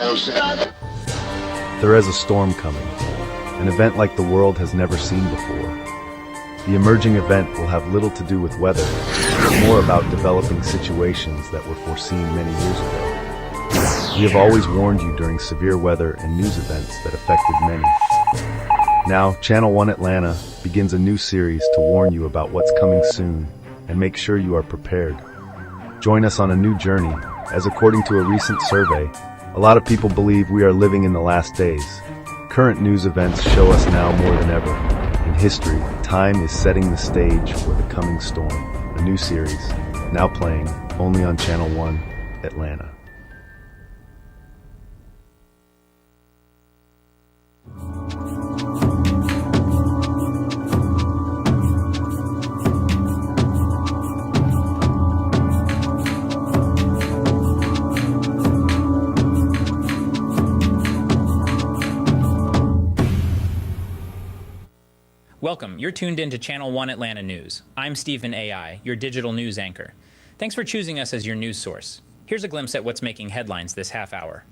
There is a storm coming, an event like the world has never seen before. The emerging event will have little to do with weather, but more about developing situations that were foreseen many years ago. We have always warned you during severe weather and news events that affected many. Now, Channel 1 Atlanta begins a new series to warn you about what's coming soon and make sure you are prepared. Join us on a new journey, as according to a recent survey, a lot of people believe we are living in the last days. Current news events show us now more than ever. In history, time is setting the stage for the coming storm, a new series, now playing only on Channel 1 Atlanta. Welcome. You're tuned in to Channel 1 Atlanta News. I'm Stephen AI, your digital news anchor. Thanks for choosing us as your news source. Here's a glimpse at what's making headlines this half hour.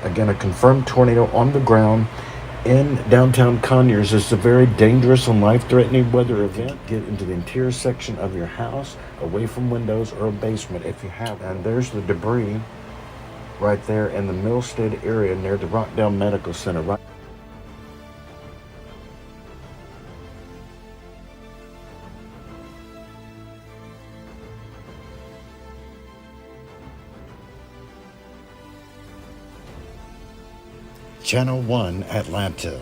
Again, a confirmed tornado on the ground in downtown Conyers. This is a very dangerous and life-threatening weather event. Get into the interior section of your house, away from windows or a basement if you have. And there's the debris right there in the Millstead area near the Rockdale Medical Center. Right. Channel 1 Atlanta.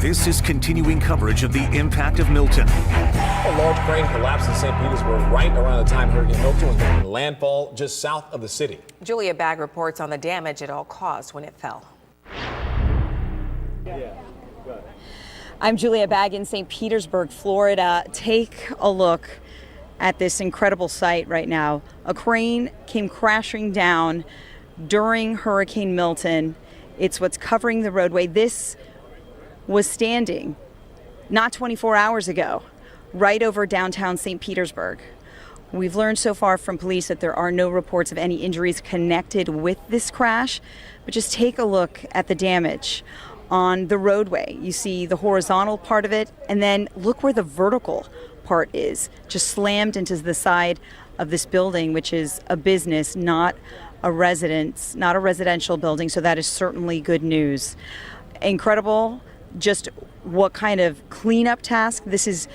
This is continuing coverage of the impact of Milton. A large crane collapsed in St. Petersburg right around the time Hurricane Milton was making landfall just south of the city. Julia Bagg reports on the damage it all caused when it fell. I'm Julia Bagg in St. Petersburg, Florida. Take a look at this incredible sight right now. A crane came crashing down during Hurricane Milton It's what's covering the roadway. This was standing not 24 hours ago, right over downtown St. Petersburg. We've learned so far from police that there are no reports of any injuries connected with this crash, but just take a look at the damage on the roadway. You see the horizontal part of it, and then look where the vertical part is, just slammed into the side of this building, which is a business, not a residence, not a residential building, so that is certainly good news. Incredible just what kind of cleanup task this is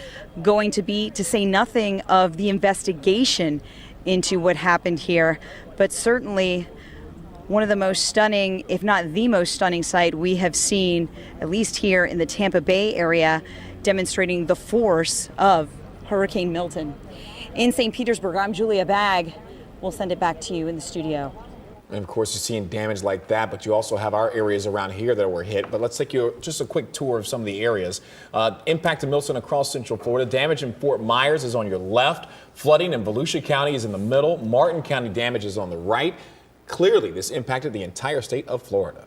going to be, to say nothing of the investigation into what happened here, but certainly one of the most stunning, if not the most stunning sight we have seen, at least here in the Tampa Bay area, demonstrating the force of Hurricane Milton. In St. Petersburg, I'm Julia Bagg. We'll send it back to you in the studio. And of course, you're seeing damage like that, but you also have our areas around here that were hit. But let's take you just a quick tour of some of the areas. Impact of Milton across Central Florida. Damage in Fort Myers is on your left. Flooding in Volusia County is in the middle. Martin County damage is on the right. Clearly, this impacted the entire state of Florida.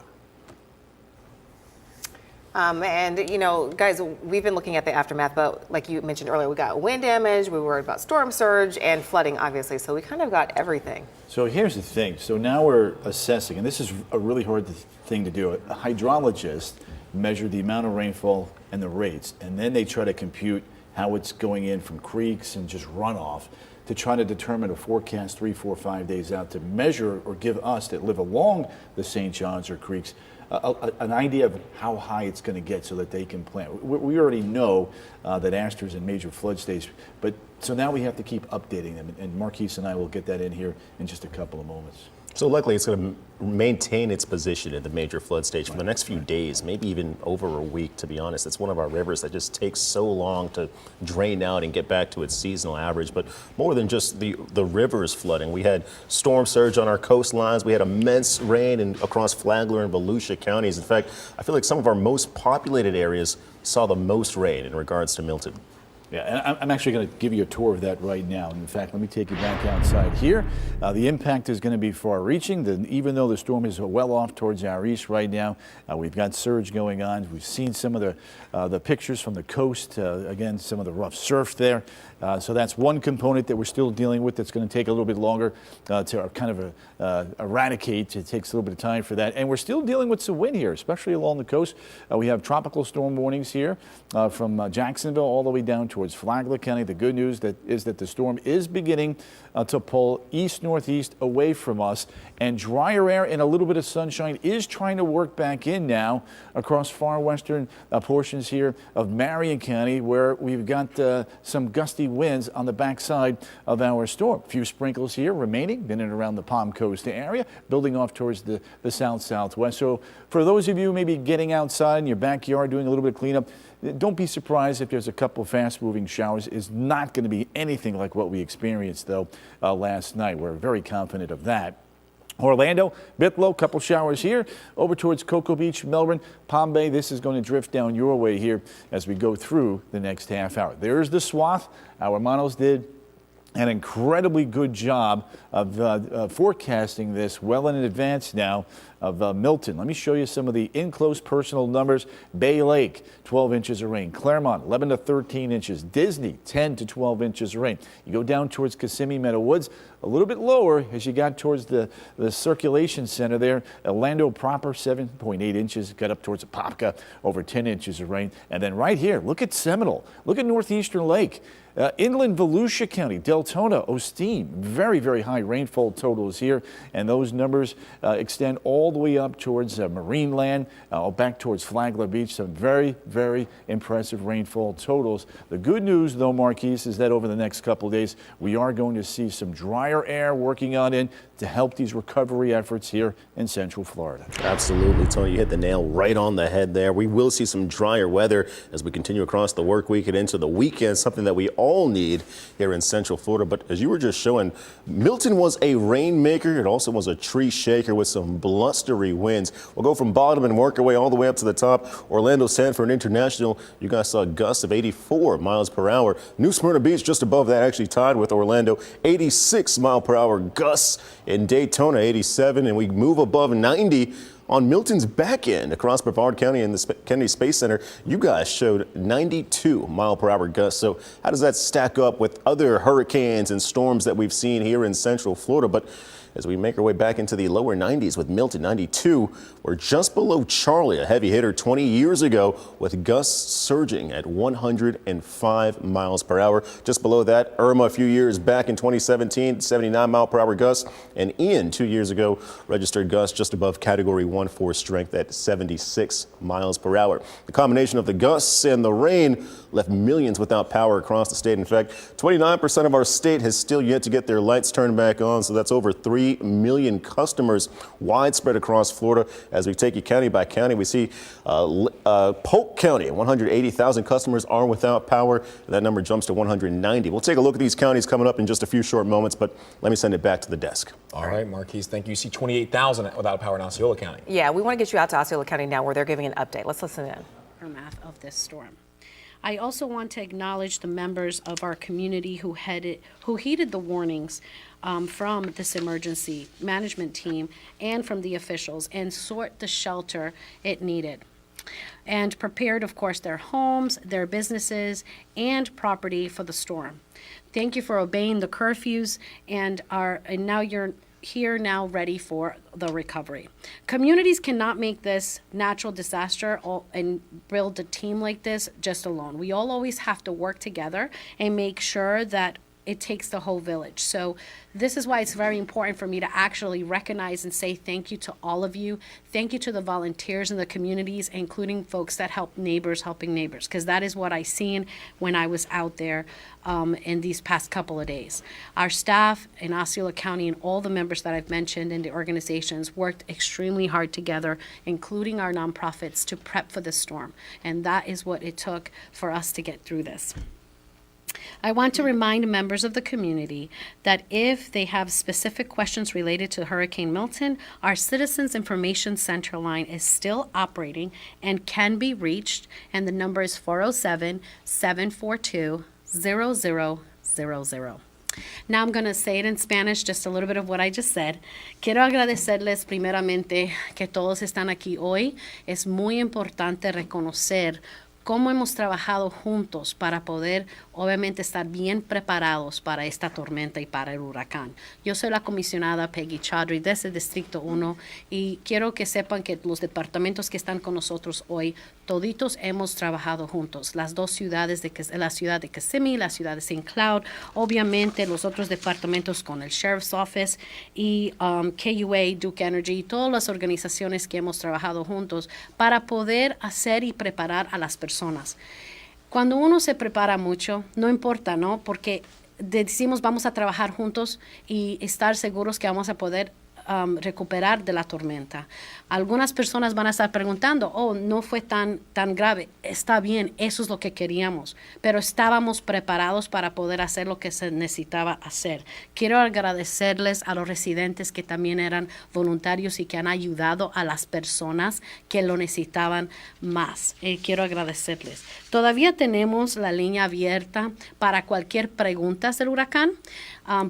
And, you know, guys, we've been looking at the aftermath, but like you mentioned earlier, we got wind damage, we were worried about storm surge and flooding, obviously. So we kind of got everything. So here's the thing. So now we're assessing, and this is a really hard thing to do. A hydrologist measured the amount of rainfall and the rates, and then they try to compute how it's going in from creeks and just runoff to try to determine a forecast 3, 4, 5 days out to measure or give us that live along the St. Johns or creeks an idea of how high it's going to get so that they can plan. We already know that Astor's in major flood states, but so now we have to keep updating them, and Marquise and I will get that in here in just a couple of moments. So luckily it's going to maintain its position in the major flood stage for the next few days, maybe even over a week, to be honest. It's one of our rivers that just takes so long to drain out and get back to its seasonal average. But more than just the rivers flooding, we had storm surge on our coastlines. We had immense rain across Flagler and Volusia counties. In fact, I feel like some of our most populated areas saw the most rain in regards to Milton. Yeah, and I'm actually going to give you a tour of that right now. In fact, let me take you back outside here. The impact is going to be far-reaching. Even though the storm is well off towards our east right now, we've got surge going on. We've seen some of the pictures from the coast. Again, some of the rough surf there. So that's one component that we're still dealing with that's going to take a little bit longer to kind of eradicate. It takes a little bit of time for that. And we're still dealing with some wind here, especially along the coast. We have tropical storm warnings here from Jacksonville all the way down towards Flagler County. The good news is that the storm is beginning to pull east-northeast away from us, and drier air and a little bit of sunshine is trying to work back in now across far western portions here of Marion County, where we've got some gusty winds on the backside of our storm. A few sprinkles here remaining in and around the Palm Coast area, building off towards the south-southwest. So for those of you maybe getting outside in your backyard doing a little bit of cleanup, don't be surprised if there's a couple fast-moving showers. It's not going to be anything like what we experienced, though, last night. We're very confident of that. Orlando, bit low, couple showers here. Over towards Cocoa Beach, Melbourne, Palm Bay. This is going to drift down your way here as we go through the next half hour. There's the swath. Our models did an incredibly good job of forecasting this well in advance now of Milton. Let me show you some of the in-close personal numbers. Bay Lake, 12 inches of rain. Claremont, 11 to 13 inches. Disney, 10 to 12 inches of rain. You go down towards Kissimmee Meadow Woods, a little bit lower as you got towards the circulation center there. Orlando proper, 7.8 inches. Got up towards Apopka, over 10 inches of rain. And then right here, look at Seminole. Look at Northeastern Lake. Inland Volusia County, Deltona, Osteen, very, very high rainfall totals here, and those numbers extend all the way up towards Marineland, back towards Flagler Beach. Some very, very impressive rainfall totals. The good news, though, Marquise, is that over the next couple of days, we are going to see some drier air working on in to help these recovery efforts here in Central Florida. Absolutely, Tony. You hit the nail right on the head there. We will see some drier weather as we continue across the work week and into the weekend, something that we all need here in Central Florida. But as you were just showing, Milton was a rainmaker. It also was a tree shaker with some blustery winds. We'll go from bottom and work our way all the way up to the top. Orlando Sanford International, you guys saw gusts of 84 miles per hour. New Smyrna Beach just above that, actually tied with Orlando, 86 mile per hour gusts. In Daytona, 87, and we move above 90 on Milton's back end across Brevard County and the Kennedy Space Center, you guys showed 92-mile-per-hour gusts. So how does that stack up with other hurricanes and storms that we've seen here in Central Florida? But as we make our way back into the lower 90s with Milton 92, we're just below Charlie, a heavy hitter 20 years ago, with gusts surging at 105 miles per hour. Just below that, Irma a few years back in 2017, 79-mile-per-hour gusts, and Ian 2 years ago registered gusts just above Category 1 force strength at 76 miles per hour. The combination of the gusts and the rain left millions without power across the state. In fact, 29% of our state has still yet to get their lights turned back on, so that's over 3 million customers widespread across Florida. As we take you county by county, we see Polk County, 180,000 customers are without power. That number jumps to 190. We'll take a look at these counties coming up in just a few short moments, but let me send it back to the desk. All right, Marquise, thank you. You see 28,000 without power in Osceola County. Yeah, we want to get you out to Osceola County now where they're giving an update. Let's listen in. Aftermath of this storm. I also want to acknowledge the members of our community who heeded the warnings from this emergency management team and from the officials and sought the shelter it needed and prepared, of course, their homes, their businesses, and property for the storm. Thank you for obeying the curfews and now you're here now ready for the recovery. Communities cannot make this natural disaster and build a team like this just alone. We all always have to work together and make sure that it takes the whole village. So this is why it's very important for me to actually recognize and say thank you to all of you. Thank you to the volunteers in the communities, including folks that help neighbors helping neighbors, because that is what I seen when I was out there in these past couple of days. Our staff in Osceola County and all the members that I've mentioned in the organizations worked extremely hard together, including our nonprofits, to prep for the storm. And that is what it took for us to get through this. I want to remind members of the community that if they have specific questions related to Hurricane Milton, our Citizens Information Center line is still operating and can be reached, and the number is 407-742-0000. Now I'm going to say it in Spanish, just a little bit of what I just said. Quiero agradecerles primeramente que todos están aquí hoy. Es muy importante reconocer cómo hemos trabajado juntos para poder, obviamente, estar bien preparados para esta tormenta y para el huracán. Yo soy la comisionada Peggy Chaudhry desde el Distrito 1 y quiero que sepan que los departamentos que están con nosotros hoy, toditos hemos trabajado juntos. Las dos ciudades, la ciudad de Kissimmee, la ciudad de St. Cloud, obviamente los otros departamentos con el Sheriff's Office y KUA, Duke Energy, y todas las organizaciones que hemos trabajado juntos para poder hacer y preparar a las personas. Cuando uno se prepara mucho, no importa, ¿no? Porque decimos vamos a trabajar juntos y estar seguros que vamos a poder recuperar de la tormenta. Algunas personas van a estar preguntando, no fue tan grave. Está bien, eso es lo que queríamos, pero estábamos preparados para poder hacer lo que se necesitaba hacer. Quiero agradecerles a los residentes que también eran voluntarios y que han ayudado a las personas que lo necesitaban más. Quiero agradecerles. Todavía tenemos la línea abierta para cualquier pregunta del huracán.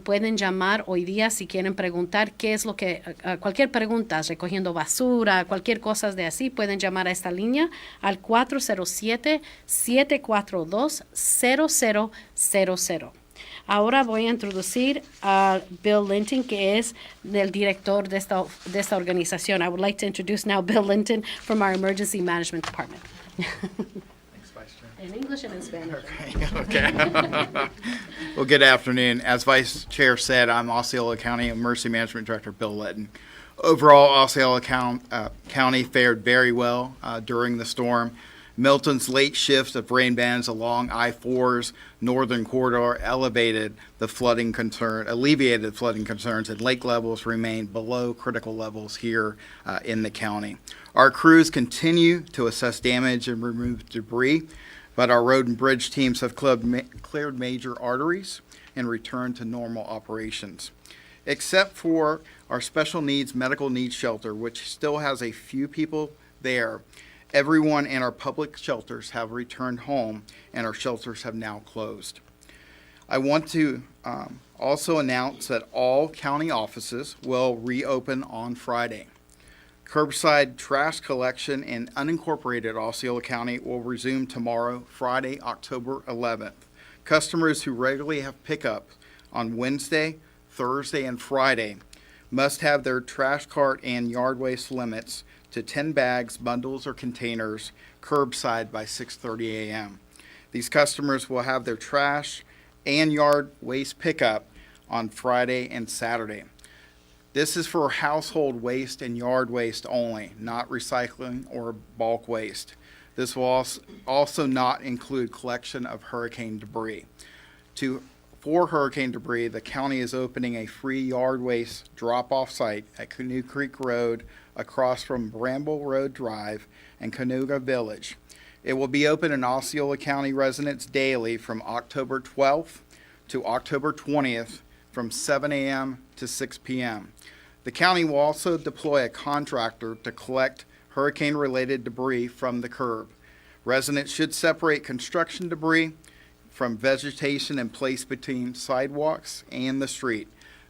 Pueden llamar hoy día si quieren preguntar qué es lo que, cualquier pregunta, recogiendo basura, cualquier cosa de así, pueden llamar a esta línea al 407-742-0000. Ahora voy a introducir a Bill Linton, que es el director de esta organización. I would like to introduce now Bill Linton from our Emergency Management Department. In English and in Spanish. Okay. Well, good afternoon. As Vice Chair said, I'm Osceola County Emergency Management Director Bill Litton. Overall, Osceola County fared very well during the storm. Milton's late shifts of rain bands along I-4's northern corridor alleviated the flooding concerns, and lake levels remained below critical levels here in the county. Our crews continue to assess damage and remove debris, but our road and bridge teams have cleared major arteries and returned to normal operations. Except for our special needs medical needs shelter, which still has a few people there, everyone in our public shelters have returned home, and our shelters have now closed. I want to also announce that all county offices will reopen on Friday. Curbside trash collection in unincorporated Osceola County will resume tomorrow, Friday, October 11th. Customers who regularly have pickup on Wednesday, Thursday, and Friday must have their trash cart and yard waste limits to 10 bags, bundles, or containers curbside by 6:30 a.m. These customers will have their trash and yard waste pickup on Friday and Saturday. This is for household waste and yard waste only, not recycling or bulk waste. This will also not include collection of hurricane debris. For hurricane debris, the county is opening a free yard waste drop-off site at Canoe Creek Road across from Bramble Road Drive and Canoga Village. It will be open in Osceola County residents daily from October 12th to October 20th from 7 a.m. to 6 p.m. The county will also deploy a contractor to collect hurricane-related debris from the curb. Residents should separate construction debris from vegetation and place between sidewalks and the street.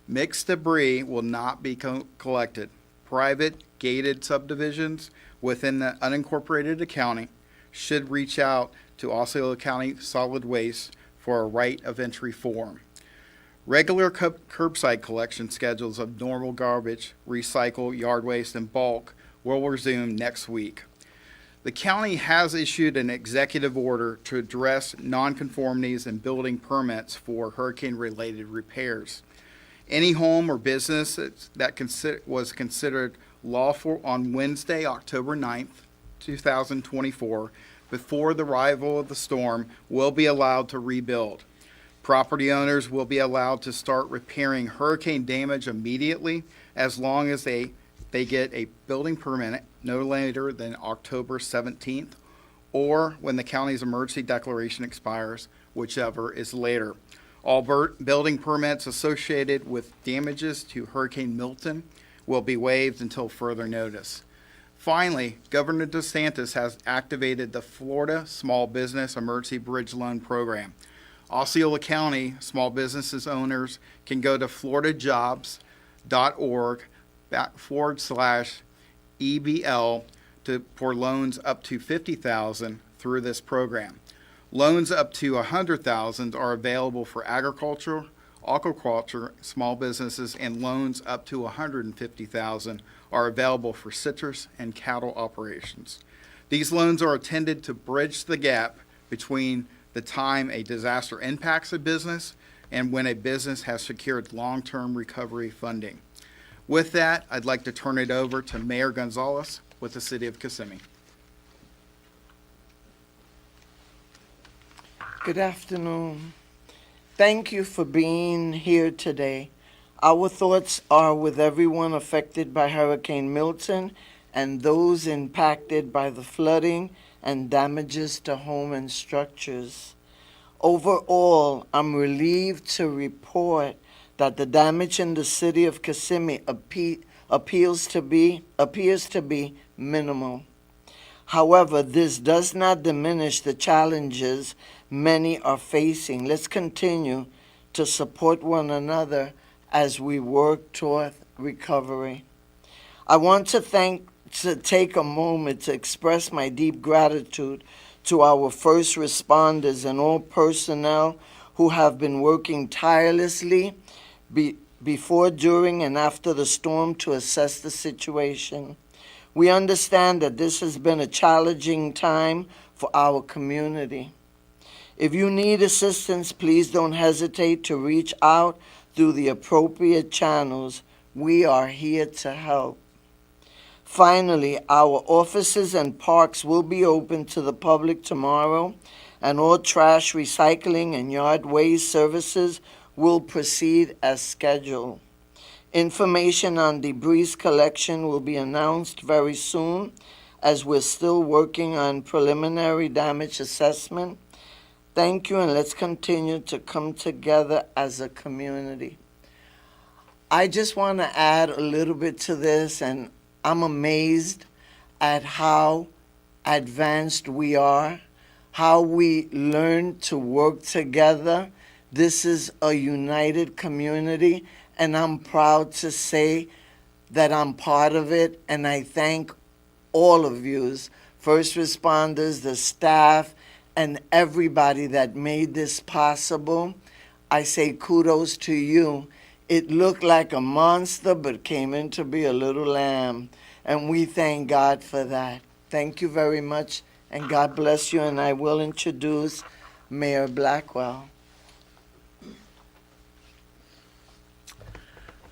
Mixed debris will not be collected. Private gated subdivisions within the unincorporated county should reach out to Osceola County Solid Waste for a right of entry form. Regular curbside collection schedules of normal garbage, recycle, yard waste, and bulk will resume next week. The county has issued an executive order to address nonconformities in building permits for hurricane-related repairs. Any home or business that was considered lawful on Wednesday, October 9th, 2024, before the arrival of the storm, will be allowed to rebuild. Property owners will be allowed to start repairing hurricane damage immediately as long as they get a building permit no later than October 17th or when the county's emergency declaration expires, whichever is later. All building permits associated with damages to Hurricane Milton will be waived until further notice. Finally, Governor DeSantis has activated the Florida Small Business Emergency Bridge Loan Program. Osceola County small businesses owners can go to floridajobs.org/EBL for loans up to $50,000 through this program. Loans up to $100,000 are available for agriculture, aquaculture, small businesses, and loans up to $150,000 are available for citrus and cattle operations. These loans are intended to bridge the gap between the time a disaster impacts a business and when a business has secured long-term recovery funding. With that, I'd like to turn it over to Mayor Gonzalez with the City of Kissimmee. Good afternoon. Thank you for being here today. Our thoughts are with everyone affected by Hurricane Milton and those impacted by the flooding and damages to homes and structures. Overall, I'm relieved to report that the damage in the city of Kissimmee appears to be minimal. However, this does not diminish the challenges many are facing. Let's continue to support one another as we work toward recovery. I want to take a moment to express my deep gratitude to our first responders and all personnel who have been working tirelessly before, during, and after the storm to assess the situation. We understand that this has been a challenging time for our community. If you need assistance, please don't hesitate to reach out through the appropriate channels. We are here to help. Finally, our offices and parks will be open to the public tomorrow, and all trash, recycling, and yard waste services will proceed as scheduled. Information on debris collection will be announced very soon, as we're still working on preliminary damage assessment. Thank you, and let's continue to come together as a community. I just want to add a little bit to this, and I'm amazed at how advanced we are, how we learn to work together. This is a united community, and I'm proud to say that I'm part of it, and I thank all of yous, first responders, the staff, and everybody that made this possible. I say kudos to you. It looked like a monster, but came in to be a little lamb, and we thank God for that. Thank you very much, and God bless you, and I will introduce Mayor Blackwell.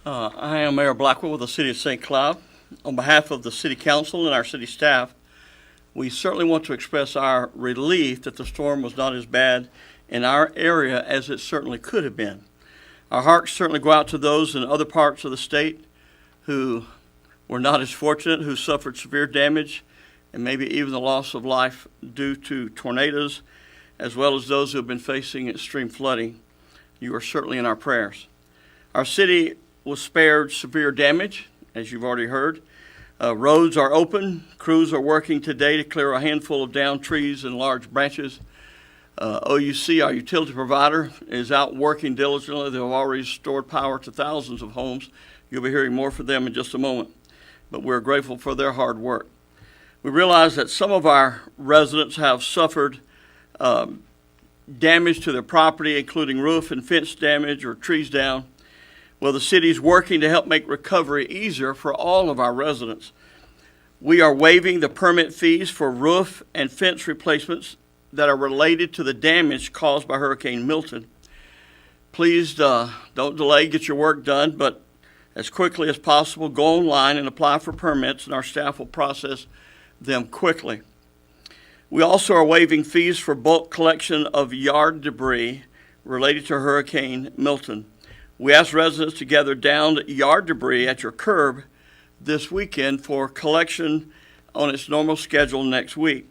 I am Mayor Blackwell with the City of St. Cloud. On behalf of the City Council and our city staff, we certainly want to express our relief that the storm was not as bad in our area as it certainly could have been. Our hearts certainly go out to those in other parts of the state who were not as fortunate, who suffered severe damage and maybe even the loss of life due to tornadoes, as well as those who have been facing extreme flooding. You are certainly in our prayers. Our city was spared severe damage, as you've already heard. Roads are open. Crews are working today to clear a handful of downed trees and large branches. OUC, our utility provider, is out working diligently. They've already restored power to thousands of homes. You'll be hearing more from them in just a moment, but we're grateful for their hard work. We realize that some of our residents have suffered damage to their property, including roof and fence damage or trees down. Well, the city's working to help make recovery easier for all of our residents. We are waiving the permit fees for roof and fence replacements that are related to the damage caused by Hurricane Milton. Please don't delay, get your work done, but as quickly as possible, go online and apply for permits, and our staff will process them quickly. We also are waiving fees for bulk collection of yard debris related to Hurricane Milton. We ask residents to gather downed yard debris at your curb this weekend for collection on its normal schedule next week.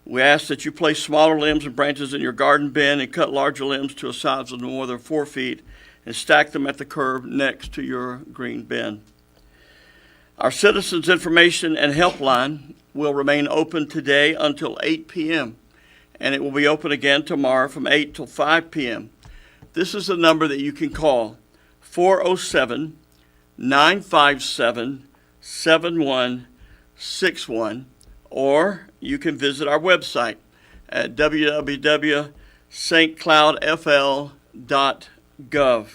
We ask that you place smaller limbs and branches in your garden bin and cut larger limbs to a size of no more than 4 feet and stack them at the curb next to your green bin. Our Citizens Information and Helpline will remain open today until 8 p.m., and it will be open again tomorrow from 8 till 5 p.m. This is the number that you can call, 407-957-7161, or you can visit our website at www.stcloudfl.gov.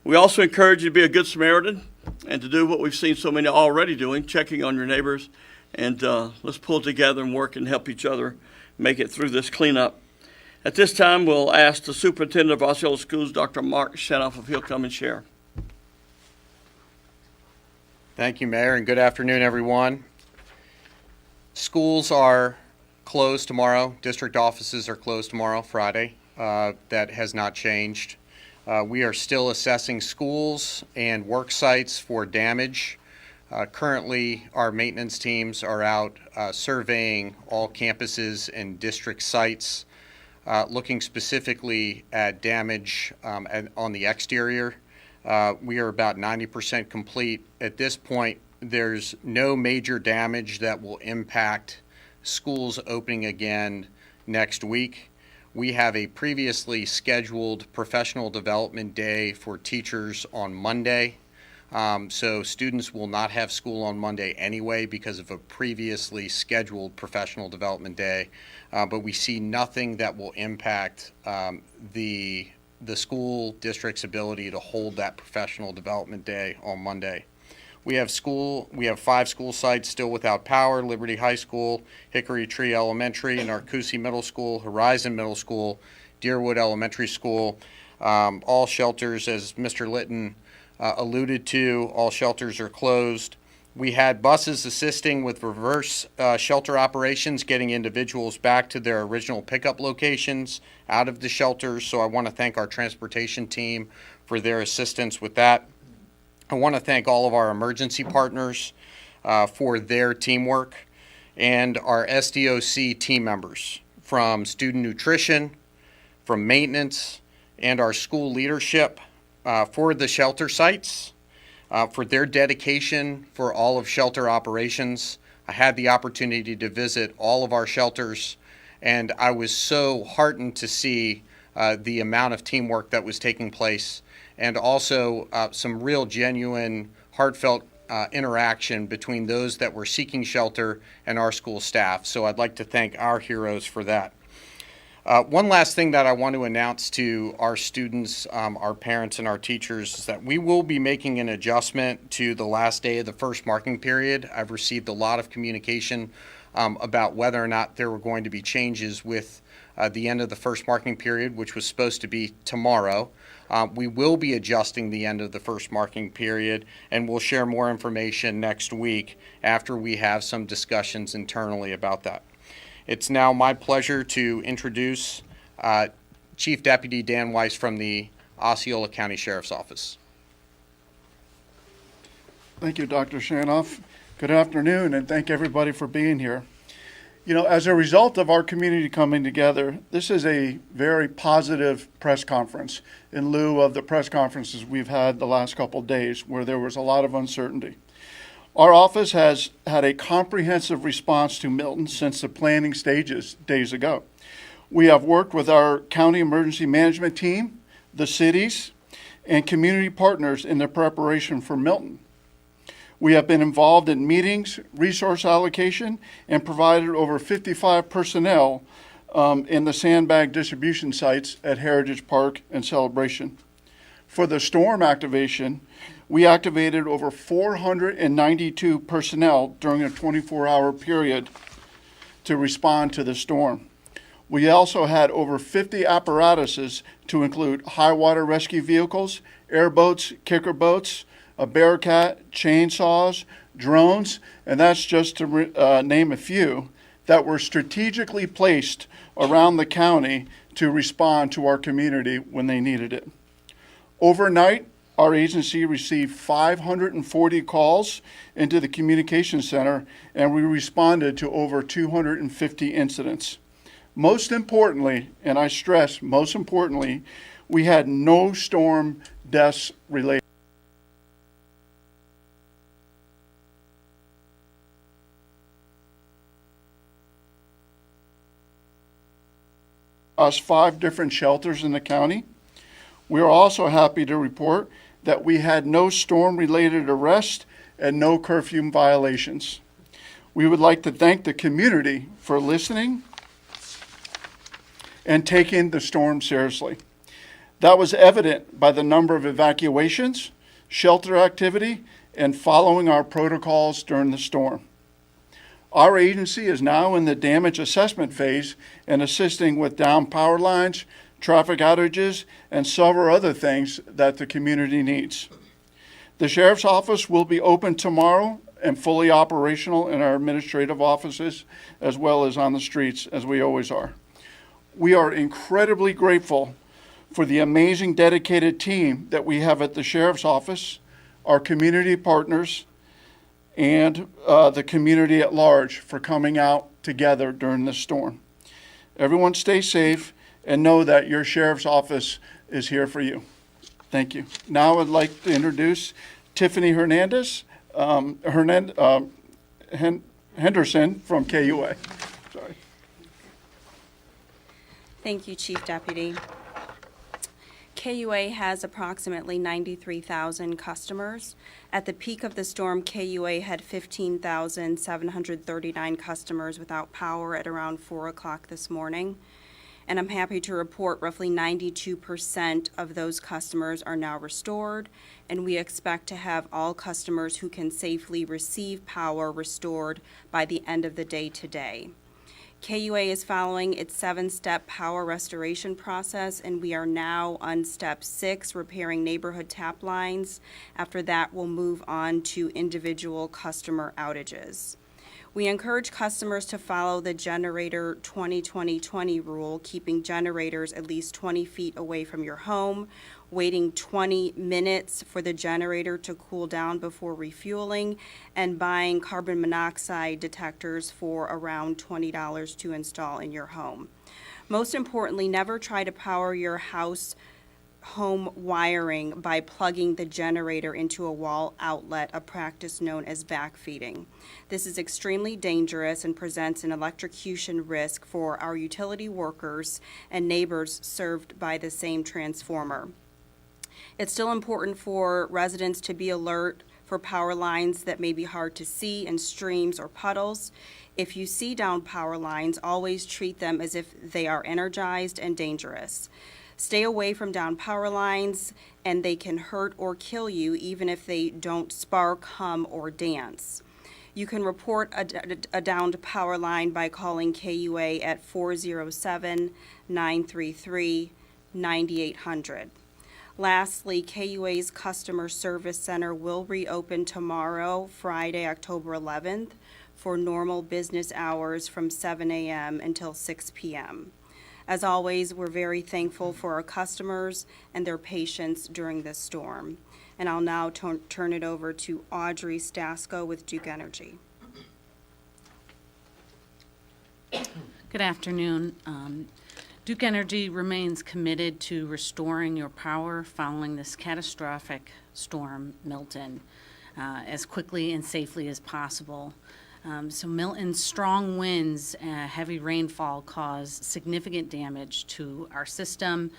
We also encourage you to be a good Samaritan and to do what we've seen so many already doing, checking on your neighbors, and let's pull together and work and help each other make it through this cleanup. At this time, we'll ask the Superintendent of Osceola Schools, Dr. Mark Shanoff, if he'll come and share. Thank you, Mayor, and good afternoon, everyone. Schools are closed tomorrow. District offices are closed tomorrow, Friday. That has not changed. We are still assessing schools and work sites for damage. Currently, our maintenance teams are out surveying all campuses and district sites, looking specifically at damage on the exterior. We are about 90% complete. At this point, there's no major damage that will impact schools opening again next week. We have a previously scheduled professional development day for teachers on Monday. So students will not have school on Monday anyway because of a previously scheduled professional development day. But we see nothing that will impact the school district's ability to hold that professional development day on Monday. We have 5 school sites still without power: Liberty High School, Hickory Tree Elementary, Narcoossee Middle School, Horizon Middle School, Deerwood Elementary School. All shelters, as Mr. Litton alluded to, all shelters are closed. We had buses assisting with reverse shelter operations, getting individuals back to their original pickup locations out of the shelters. So I want to thank our transportation team for their assistance with that. I want to thank all of our emergency partners for their teamwork, and our SDOC team members from student nutrition, from maintenance, and our school leadership for the shelter sites, for their dedication for all of shelter operations. I had the opportunity to visit all of our shelters, and I was so heartened to see the amount of teamwork that was taking place, and also some real genuine heartfelt interaction between those that were seeking shelter and our school staff. So I'd like to thank our heroes for that. One last thing that I want to announce to our students, our parents, and our teachers is that we will be making an adjustment to the last day of the first marking period. I've received a lot of communication about whether or not there were going to be changes with the end of the first marking period, which was supposed to be tomorrow. We will be adjusting the end of the first marking period, and we'll share more information next week after we have some discussions internally about that. It's now my pleasure to introduce Chief Deputy Dan Weiss from the Osceola County Sheriff's Office. Thank you, Dr. Shanoff. Good afternoon, and thank everybody for being here. You know, as a result of our community coming together, this is a very positive press conference in lieu of the press conferences we've had the last couple of days where there was a lot of uncertainty. Our office has had a comprehensive response to Milton since the planning stages days ago. We have worked with our county emergency management team, the cities, and community partners in the preparation for Milton. We have been involved in meetings, resource allocation, and provided over 55 personnel in the sandbag distribution sites at Heritage Park and Celebration. For the storm activation, we activated over 492 personnel during a 24-hour period to respond to the storm. We also had over 50 apparatuses to include high water rescue vehicles, airboats, kicker boats, a Bearcat, chainsaws, drones, and that's just to name a few, that were strategically placed around the county to respond to our community when they needed it. Overnight, our agency received 540 calls into the communications center, and we responded to over 250 incidents. Most importantly, and I stress most importantly, we had no storm deaths related. Us 5 different shelters in the county. We are also happy to report that we had no storm-related arrests and no curfew violations. We would like to thank the community for listening and taking the storm seriously. That was evident by the number of evacuations, shelter activity, and following our protocols during the storm. Our agency is now in the damage assessment phase and assisting with down power lines, traffic outages, and several other things that the community needs. The Sheriff's Office will be open tomorrow and fully operational in our administrative offices as well as on the streets, as we always are. We are incredibly grateful for the amazing dedicated team that we have at the Sheriff's Office, our community partners, and the community at large for coming out together during this storm. Everyone stay safe and know that your Sheriff's Office is here for you. Thank you. Now I'd like to introduce Tiffany Henderson from KUA. Sorry. Thank you, Chief Deputy. KUA has approximately 93,000 customers. At the peak of the storm, KUA had 15,739 customers without power at around 4 o'clock this morning. And I'm happy to report roughly 92% of those customers are now restored, and we expect to have all customers who can safely receive power restored by the end of the day today. KUA is following its 7-step power restoration process, and we are now on step 6, repairing neighborhood tap lines. After that, we'll move on to individual customer outages. We encourage customers to follow the generator 20-20-20 rule, keeping generators at least 20 feet away from your home, waiting 20 minutes for the generator to cool down before refueling, and buying carbon monoxide detectors for around $20 to install in your home. Most importantly, never try to power your home wiring by plugging the generator into a wall outlet, a practice known as backfeeding. This is extremely dangerous and presents an electrocution risk for our utility workers and neighbors served by the same transformer. It's still important for residents to be alert for power lines that may be hard to see in streams or puddles. If you see downed power lines, always treat them as if they are energized and dangerous. Stay away from downed power lines, and they can hurt or kill you even if they don't spark, hum, or dance. You can report a downed power line by calling KUA at 407-933-9800. Lastly, KUA's Customer Service Center will reopen tomorrow, Friday, October 11th, for normal business hours from 7 a.m. until 6 p.m. As always, we're very thankful for our customers and their patience during this storm. And I'll now turn it over to Audrey Stasko with Duke Energy. Good afternoon. Duke Energy remains committed to restoring your power following this catastrophic storm, Milton, as quickly and safely as possible. So Milton's strong winds, heavy rainfall caused significant damage to our system,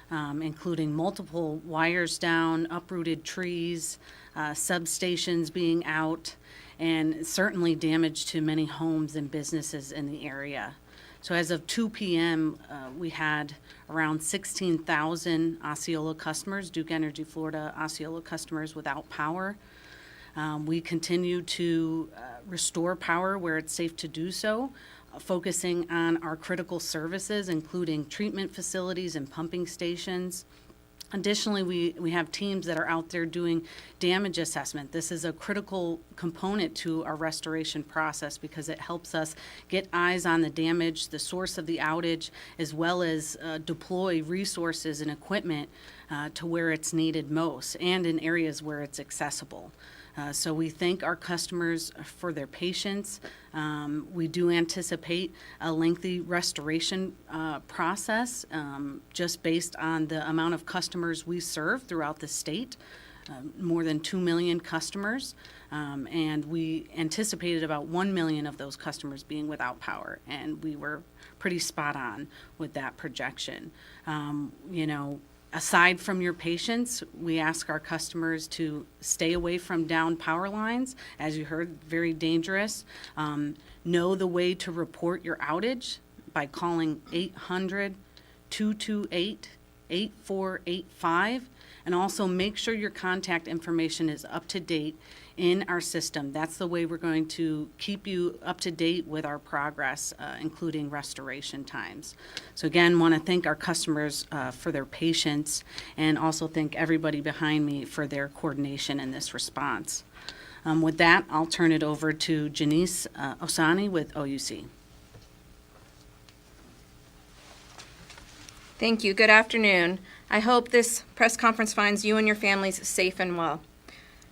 including multiple wires down, uprooted trees, substations being out, and certainly damage to many homes and businesses in the area. So as of 2 p.m., we had around 16,000 Osceola customers, Duke Energy Florida Osceola customers without power. We continue to restore power where it's safe to do so, focusing on our critical services, including treatment facilities and pumping stations. Additionally, we have teams that are out there doing damage assessment. This is a critical component to our restoration process because it helps us get eyes on the damage, the source of the outage, as well as deploy resources and equipment to where it's needed most and in areas where it's accessible. So we thank our customers for their patience. We do anticipate a lengthy restoration process just based on the amount of customers we serve throughout the state, more than 2 million customers, and we anticipated about 1 million of those customers being without power, and we were pretty spot on with that projection. Aside from your patience, we ask our customers to stay away from downed power lines. As you heard, very dangerous. Know the way to report your outage by calling 800-228-8485, and also make sure your contact information is up to date in our system. That's the way we're going to keep you up to date with our progress, including restoration times. So again, want to thank our customers for their patience, and also thank everybody behind me for their coordination in this response. With that, I'll turn it over to Janice Osani with OUC. Thank you. Good afternoon. I hope this press conference finds you and your families safe and well.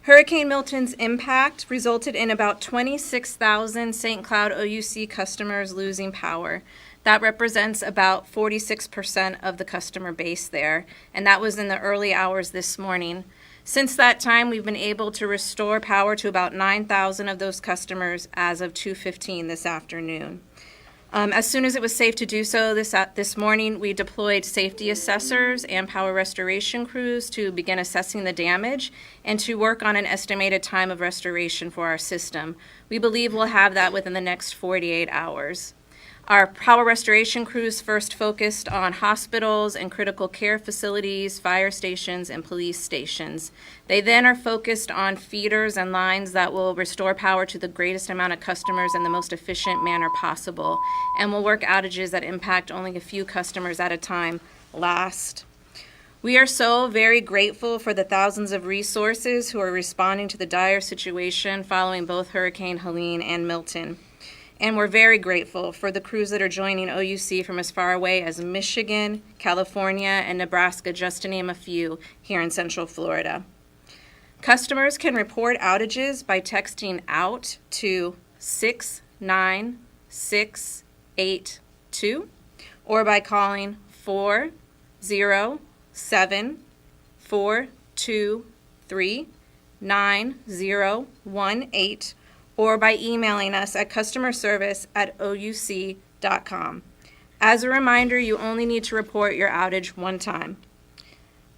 Hurricane Milton's impact resulted in about 26,000 St. Cloud OUC customers losing power. That represents about 46% of the customer base there, and that was in the early hours this morning. Since that time, we've been able to restore power to about 9,000 of those customers as of 2:15 this afternoon. As soon as it was safe to do so this morning, we deployed safety assessors and power restoration crews to begin assessing the damage and to work on an estimated time of restoration for our system. We believe we'll have that within the next 48 hours. Our power restoration crews first focused on hospitals and critical care facilities, fire stations, and police stations. They then are focused on feeders and lines that will restore power to the greatest amount of customers in the most efficient manner possible, and will work outages that impact only a few customers at a time last. We are so very grateful for the thousands of resources who are responding to the dire situation following both Hurricane Helene and Milton. And we're very grateful for the crews that are joining OUC from as far away as Michigan, California, and Nebraska, just to name a few, here in Central Florida. Customers can report outages by texting OUT to 69682 or by calling 407-423-9018 or by emailing us at customerservice@ouc.com. As a reminder, you only need to report your outage one time.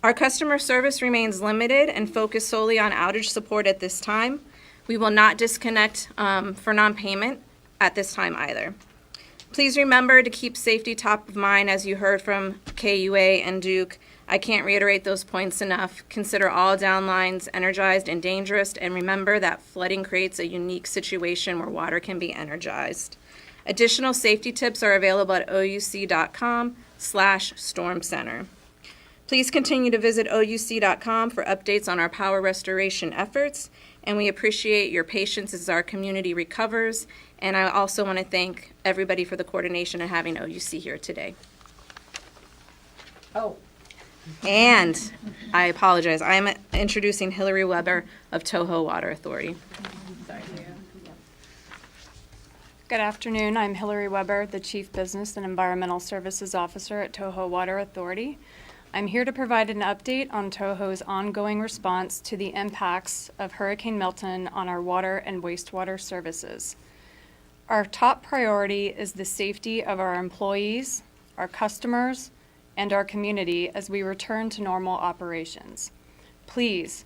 Our customer service remains limited and focused solely on outage support at this time. We will not disconnect for non-payment at this time either. Please remember to keep safety top of mind, as you heard from KUA and Duke. I can't reiterate those points enough. Consider all downlines energized and dangerous, and remember that flooding creates a unique situation where water can be energized. Additional safety tips are available at ouc.com/storm center. Please continue to visit ouc.com for updates on our power restoration efforts, and we appreciate your patience as our community recovers. And I also want to thank everybody for the coordination and having OUC here today. Oh. And I apologize, I am introducing Hillary Weber of Toho Water Authority. Good afternoon. I'm Hillary Weber, the Chief Business and Environmental Services Officer at Toho Water Authority. I'm here to provide an update on Toho's ongoing response to the impacts of Hurricane Milton on our water and wastewater services. Our top priority is the safety of our employees, our customers, and our community as we return to normal operations. Please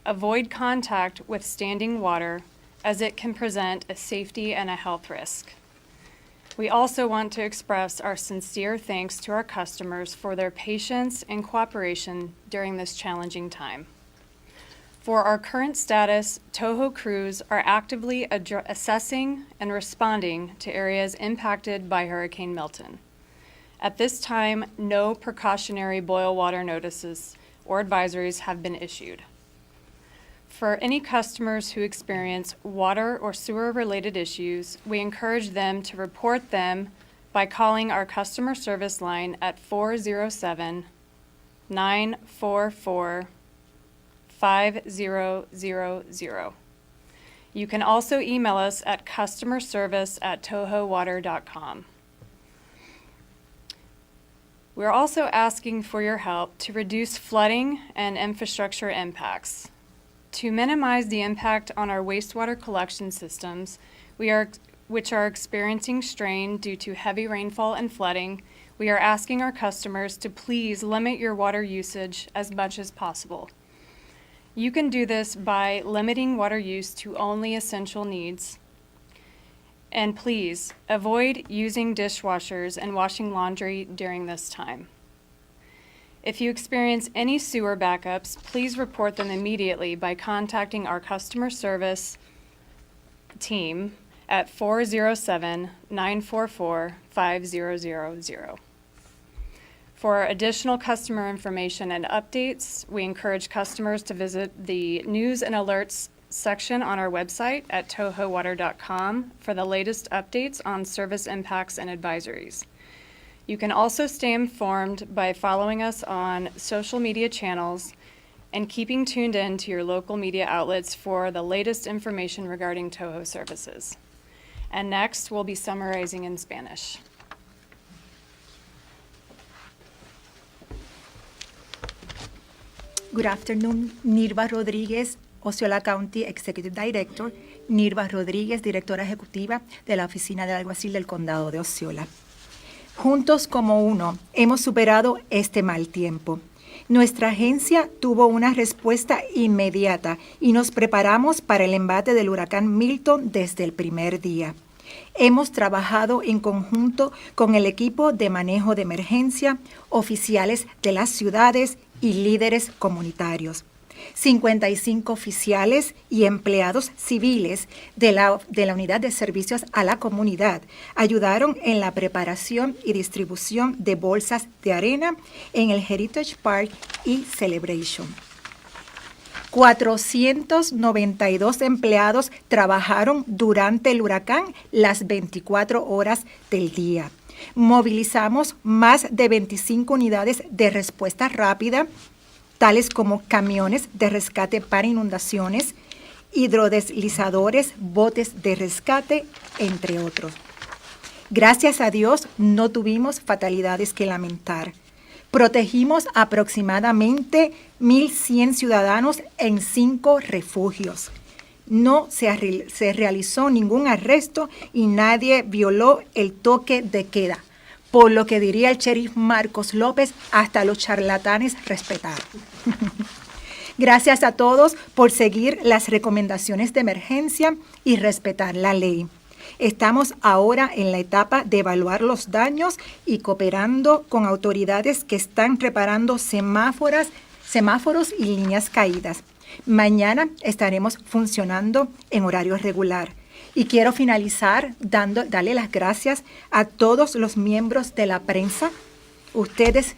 avoid contact with standing water, as it can present a safety and a health risk. We also want to express our sincere thanks to our customers for their patience and cooperation during this challenging time. For our current status, Toho crews are actively assessing and responding to areas impacted by Hurricane Milton. At this time, no precautionary boil water notices or advisories have been issued. For any customers who experience water or sewer-related issues, we encourage them to report them by calling our customer service line at 407-944-5000. You can also email us at customerservice@tohowater.com. We're also asking for your help to reduce flooding and infrastructure impacts. To minimize the impact on our wastewater collection systems, which are experiencing strain due to heavy rainfall and flooding, we are asking our customers to please limit your water usage as much as possible. You can do this by limiting water use to only essential needs. And please avoid using dishwashers and washing laundry during this time. If you experience any sewer backups, please report them immediately by contacting our customer service team at 407-944-5000. For additional customer information and updates, we encourage customers to visit the News and Alerts section on our website at tohowater.com for the latest updates on service impacts and advisories. You can also stay informed by following us on social media channels and keeping tuned in to your local media outlets for the latest information regarding Toho services. And next, we'll be summarizing in Spanish. Good afternoon, Nirva Rodríguez, Osceola County Executive Director, Nirva Rodríguez, Directora Ejecutiva de la Oficina del Alguacil del Condado de Osceola. Juntos como uno, hemos superado este mal tiempo. Nuestra agencia tuvo una respuesta inmediata y nos preparamos para el embate del huracán Milton desde el primer día. Hemos trabajado en conjunto con el equipo de manejo de emergencia, oficiales de las ciudades y líderes comunitarios. 55 oficiales y empleados civiles de la Unidad de Servicios a la Comunidad ayudaron en la preparación y distribución de bolsas de arena en el Heritage Park y Celebration. 492 empleados trabajaron durante el huracán las 24 horas del día. Movilizamos más de 25 unidades de respuesta rápida, tales como camiones de rescate para inundaciones, hidrodeslizadores, botes de rescate, entre otros. Gracias a Dios no tuvimos fatalidades que lamentar. Protegimos aproximadamente 1,100 ciudadanos en 5 refugios. No se realizó ningún arresto y nadie violó el toque de queda. por lo que diría el sheriff Marcos López, hasta los charlatanes respetar. Gracias a todos por seguir las recomendaciones de emergencia y respetar la ley. Estamos ahora en la etapa de evaluar los daños y cooperando con autoridades que están preparando semáforos y líneas caídas. Mañana estaremos funcionando en horario regular. Y quiero finalizar darle las gracias a todos los miembros de la prensa. Ustedes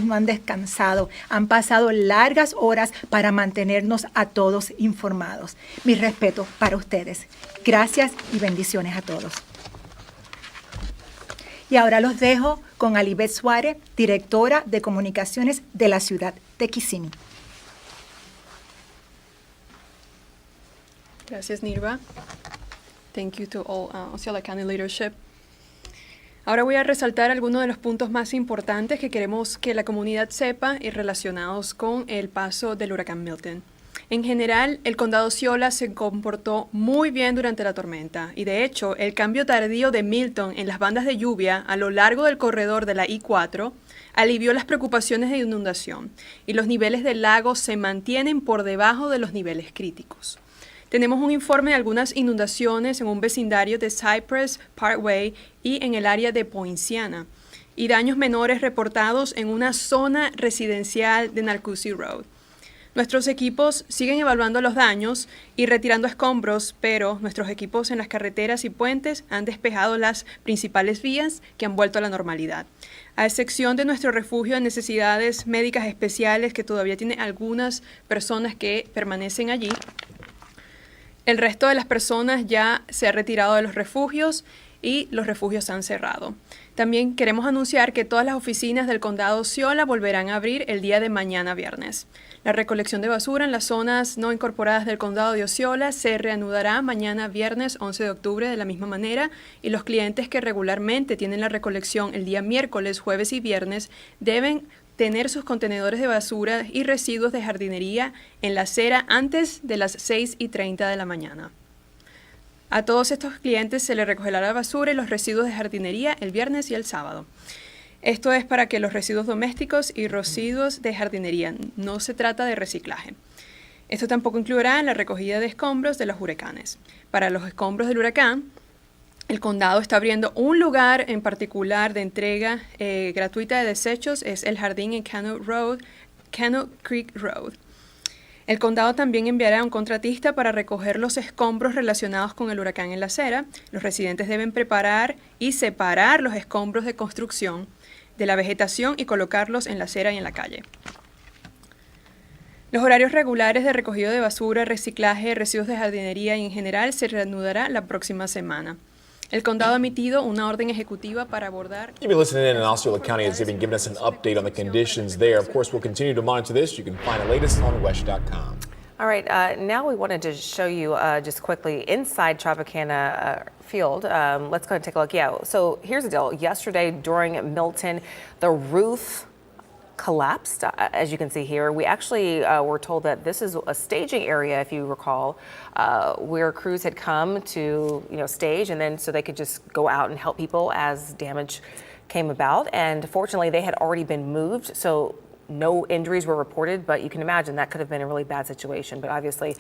no han descansado, han pasado largas horas para mantenernos a todos informados. Mi respeto para ustedes. Gracias y bendiciones a todos. Y ahora los dejo con Alibet Suárez, directora de comunicaciones de la ciudad de Kissimmee. Gracias, Nirva. Thank you to all Osceola County leadership. Ahora voy a resaltar algunos de los puntos más importantes que queremos que la comunidad sepa y relacionados con el paso del huracán Milton. En general, el condado Osceola se comportó muy bien durante la tormenta y de hecho, el cambio tardío de Milton en las bandas de lluvia a lo largo del corredor de la I-4 alivió las preocupaciones de inundación y los niveles del lago se mantienen por debajo de los niveles críticos. Tenemos un informe de algunas inundaciones en un vecindario de Cypress Parkway y en el área de Poinciana, y daños menores reportados en una zona residencial de Narcoossee Road. Nuestros equipos siguen evaluando los daños y retirando escombros, pero nuestros equipos en las carreteras y puentes han despejado las principales vías que han vuelto a la normalidad. A excepción de nuestro refugio de necesidades médicas especiales, que todavía tiene algunas personas que permanecen allí, el resto de las personas ya se ha retirado de los refugios y los refugios se han cerrado. También queremos anunciar que todas las oficinas del condado Osceola volverán a abrir el día de mañana viernes. La recolección de basura en las zonas no incorporadas del condado de Osceola se reanudará mañana viernes 11 de octubre de la misma manera y los clientes que regularmente tienen la recolección el día miércoles, jueves y viernes deben tener sus contenedores de basura y residuos de jardinería en la acera antes de las 6:30 de la mañana. A todos estos clientes se les recogerá la basura y los residuos de jardinería el viernes y el sábado. Esto es para que los residuos domésticos y residuos de jardinería, no se trata de reciclaje. Esto tampoco incluirá la recogida de escombros de los huracanes. Para los escombros del huracán, el condado está abriendo un lugar en particular de entrega gratuita de desechos, es el jardín en Canoe Creek Road. El condado también enviará a un contratista para recoger los escombros relacionados con el huracán en la acera. Los residentes deben preparar y separar los escombros de construcción de la vegetación y colocarlos en la acera y en la calle. Los horarios regulares de recogido de basura, reciclaje, residuos de jardinería y en general se reanudará la próxima semana. El condado ha emitido una orden ejecutiva para abordar. You've been listening in, and Osceola County has been giving us an update on the conditions there. Of course, we'll continue to monitor this. You can find the latest on WESH.com. All right, now we wanted to show you just quickly inside Tropicana Field. Let's go ahead and take a look. Yeah, so here's the deal. Yesterday during Milton, the roof collapsed, as you can see here. We actually were told that this is a staging area, if you recall, where crews had come to stage, and then so they could just go out and help people as damage came about. And fortunately, they had already been moved, so no injuries were reported, but you can imagine that could have been a really bad situation, but obviously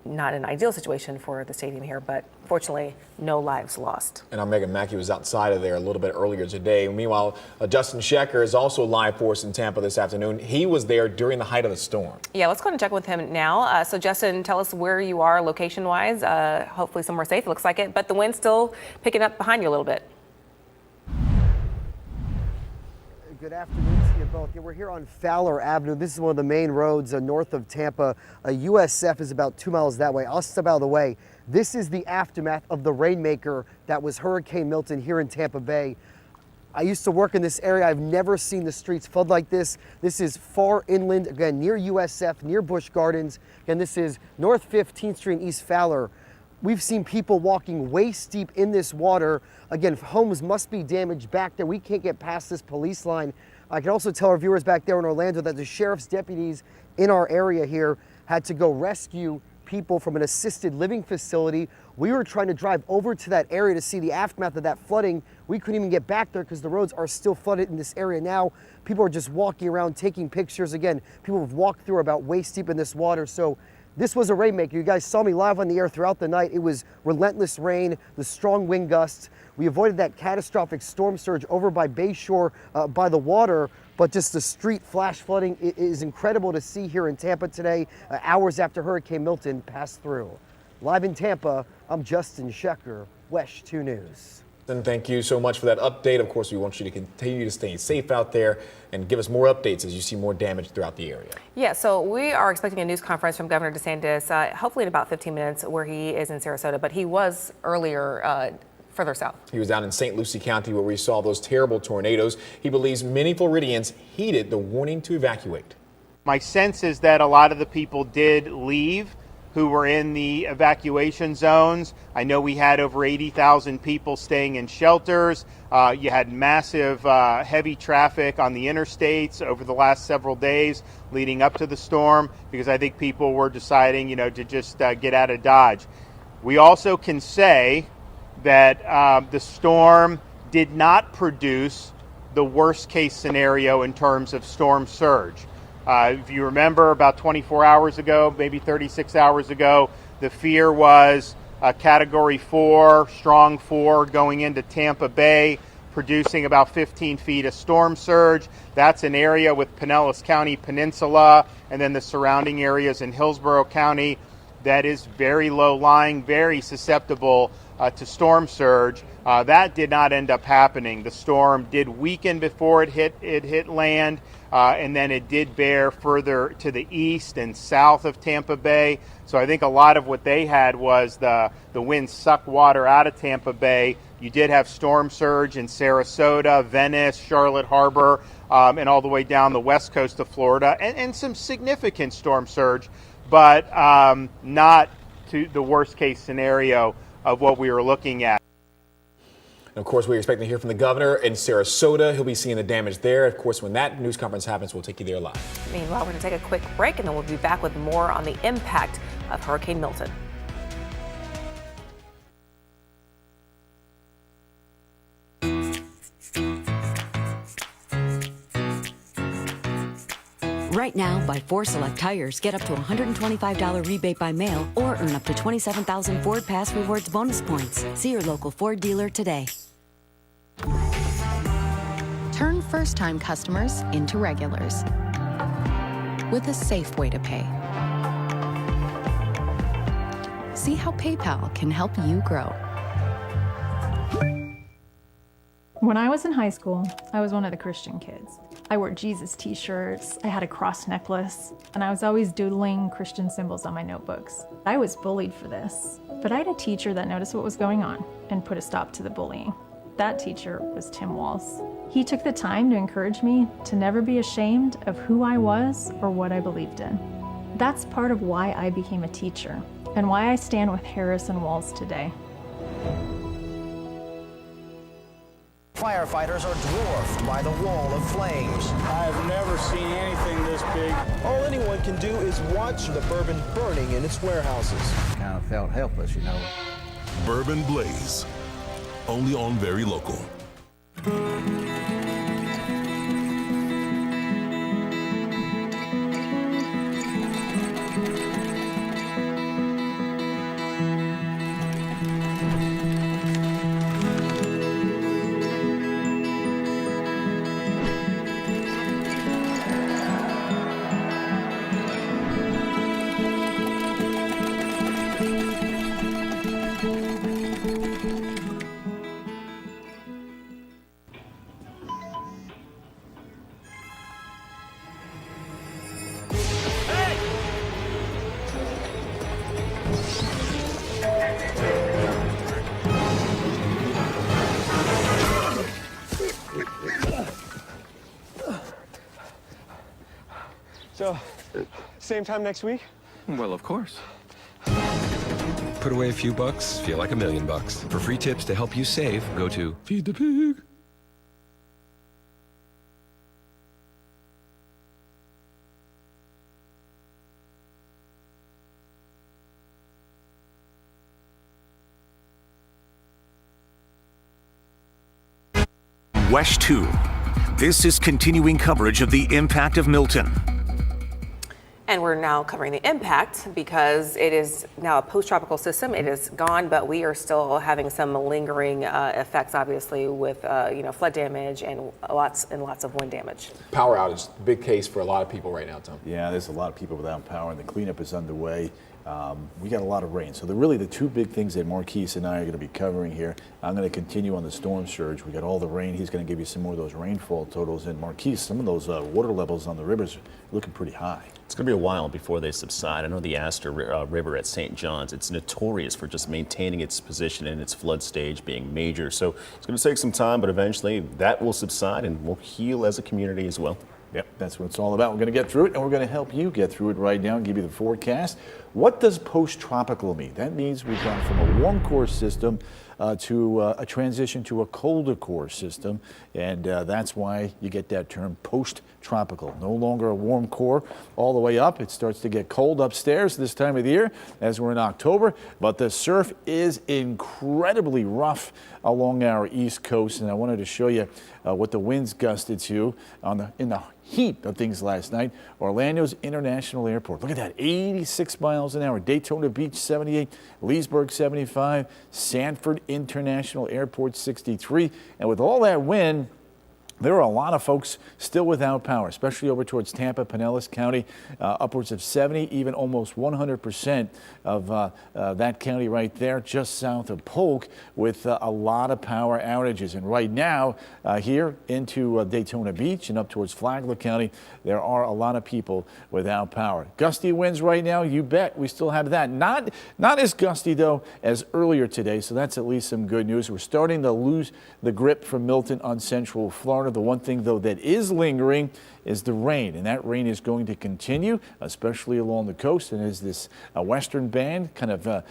not an ideal situation for the stadium here, but fortunately no lives lost. And our Megan Mackey was outside of there a little bit earlier today. Meanwhile, Justin Schecker is also live for us in Tampa this afternoon. He was there during the height of the storm. Yeah, let's go ahead and check with him now. So Justin, tell us where you are location-wise. Hopefully somewhere safe, it looks like it, but the wind's still picking up behind you a little bit. Good afternoon to you both. We're here on Fowler Avenue. This is one of the main roads north of Tampa. USF is about 2 miles that way. I'll step out of the way. This is the aftermath of the rainmaker that was Hurricane Milton here in Tampa Bay. I used to work in this area. I've never seen the streets flood like this. This is far inland, again, near USF, near Busch Gardens. Again, this is North 15th Street and East Fowler. We've seen people walking waist deep in this water. Again, homes must be damaged back there. We can't get past this police line. I can also tell our viewers back there in Orlando that the sheriff's deputies in our area here had to go rescue people from an assisted living facility We were trying to drive over to that area to see the aftermath of that flooding. We couldn't even get back there because the roads are still flooded in this area now. People are just walking around, taking pictures. Again, people have walked through about waist deep in this water. So this was a rainmaker. You guys saw me live on the air throughout the night. It was relentless rain, the strong wind gusts. We avoided that catastrophic storm surge over by Bayshore by the water, but just the street flash flooding is incredible to see here in Tampa today, hours after Hurricane Milton passed through. Live in Tampa, I'm Justin Schecker, WESH 2 News. And thank you so much for that update. Of course, we want you to continue to stay safe out there and give us more updates as you see more damage throughout the area. Yeah, so we are expecting a news conference from Governor DeSantis, hopefully in about 15 minutes, where he is in Sarasota, but he was earlier further south. He was down in St. Lucie County where we saw those terrible tornadoes. He believes many Floridians heeded the warning to evacuate. My sense is that a lot of the people did leave who were in the evacuation zones. I know we had over 80,000 people staying in shelters. You had massive heavy traffic on the interstates over the last several days leading up to the storm because I think people were deciding, to just get out of Dodge. We also can say that the storm did not produce the worst case scenario in terms of storm surge. If you remember, about 24 hours ago, maybe 36 hours ago, the fear was a Category 4, strong 4, going into Tampa Bay, producing about 15 feet of storm surge. That's an area with Pinellas County Peninsula and then the surrounding areas in Hillsborough County that is very low-lying, very susceptible to storm surge. That did not end up happening. The storm did weaken before it hit land, and then it did bear further to the east and south of Tampa Bay. So I think a lot of what they had was the wind sucked water out of Tampa Bay. You did have storm surge in Sarasota, Venice, Charlotte Harbor, and all the way down the west coast of Florida, and some significant storm surge, but not to the worst case scenario of what we were looking at. And of course, we're expecting to hear from the governor in Sarasota. He'll be seeing the damage there. Of course, when that news conference happens, we'll take you there live. Meanwhile, we're going to take a quick break and then we'll be back with more on the impact of Hurricane Milton. Right now, buy 4 select tires, get up to $125 rebate by mail, or earn up to 27,000 Ford Pass Rewards bonus points. See your local Ford dealer today. Turn first-time customers into regulars with a safe way to pay. See how PayPal can help you grow. When I was in high school, I was one of the Christian kids. I wore Jesus t-shirts, I had a cross necklace, and I was always doodling Christian symbols on my notebooks. I was bullied for this, but I had a teacher that noticed what was going on and put a stop to the bullying. That teacher was Tim Walls. He took the time to encourage me to never be ashamed of who I was or what I believed in. That's part of why I became a teacher and why I stand with Harris and Walls today. Firefighters are dwarfed by the wall of flames. I've never seen anything this big. All anyone can do is watch the bourbon burning in its warehouses. Kind of felt helpless, you know. Bourbon Blaze, only on Very Local. So, same time next week? Well, of course. Put away a few bucks, feel like $1 million. For free tips to help you save, go to Feed the Pig. WESH 2. This is continuing coverage of the impact of Milton. And we're now covering the impact because it is now a post-tropical system. It is gone, but we are still having some lingering effects, obviously, with flood damage and lots of wind damage. Power outage, big case for a lot of people right now, Tom. Yeah, there's a lot of people without power, and the cleanup is underway. We got a lot of rain. So really the two big things that Marquise and I are going to be covering here. I'm going to continue on the storm surge. We got all the rain. He's going to give you some more of those rainfall totals. And Marquise, some of those water levels on the rivers are looking pretty high. It's going to be a while before they subside. I know the Astor River at St. John's, it's notorious for just maintaining its position in its flood stage being major. So it's going to take some time, but eventually that will subside and we'll heal as a community as well. Yep, that's what it's all about. We're going to get through it, and we're going to help you get through it right now and give you the forecast. What does post-tropical mean? That means we've gone from a warm core system to a transition to a colder core system, and that's why you get that term post-tropical. No longer a warm core all the way up. It starts to get cold upstairs this time of the year as we're in October, but the surf is incredibly rough along our east coast, and I wanted to show you what the winds gusted to in the heat of things last night. Orlando's International Airport. Look at that, 86 miles an hour. Daytona Beach, 78. Leesburg, 75. Sanford International Airport, 63. And with all that wind, there are a lot of folks still without power, especially over towards Tampa, Pinellas County, upwards of 70, even almost 100% of that county right there, just south of Polk, with a lot of power outages. And right now, here into Daytona Beach and up towards Flagler County, there are a lot of people without power. Gusty winds right now, you bet we still have that. Not as gusty, though, as earlier today, so that's at least some good news. We're starting to lose the grip from Milton on central Florida. The one thing, though, that is lingering is the rain, and that rain is going to continue, especially along the coast. And as this western band kind of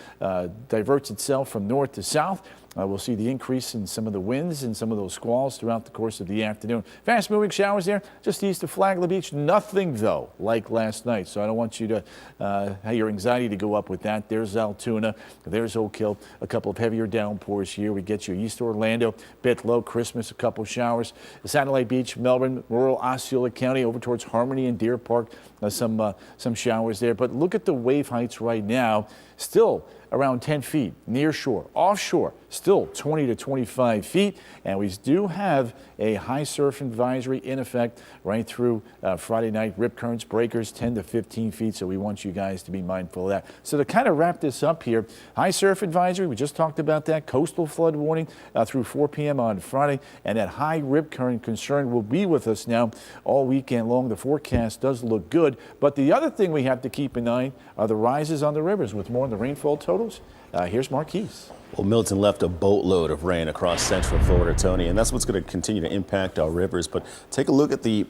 diverts itself from north to south, we'll see the increase in some of the winds and some of those squalls throughout the course of the afternoon. Fast-moving showers there just east of Flagler Beach. Nothing, though, like last night. So I don't want you to have your anxiety to go up with that. There's Altoona. There's Oak Hill. A couple of heavier downpours here. We get you East Orlando, bit low. Christmas, a couple showers. Satellite Beach, Melbourne, rural Osceola County, over towards Harmony and Deer Park. Some showers there. But look at the wave heights right now. Still around 10 feet near shore. Offshore, still 20 to 25 feet. And we do have a high surf advisory in effect right through Friday night. Rip currents, breakers, 10 to 15 feet. So we want you guys to be mindful of that. So to kind of wrap this up here, high surf advisory, we just talked about that. Coastal flood warning through 4 p.m. on Friday. And that high rip current concern will be with us now all weekend long. The forecast does look good. But the other thing we have to keep in mind are the rises on the rivers. With more on the rainfall totals, here's Marquise. Well, Milton left a boatload of rain across central Florida, Tony, and that's what's going to continue to impact our rivers. But take a look at the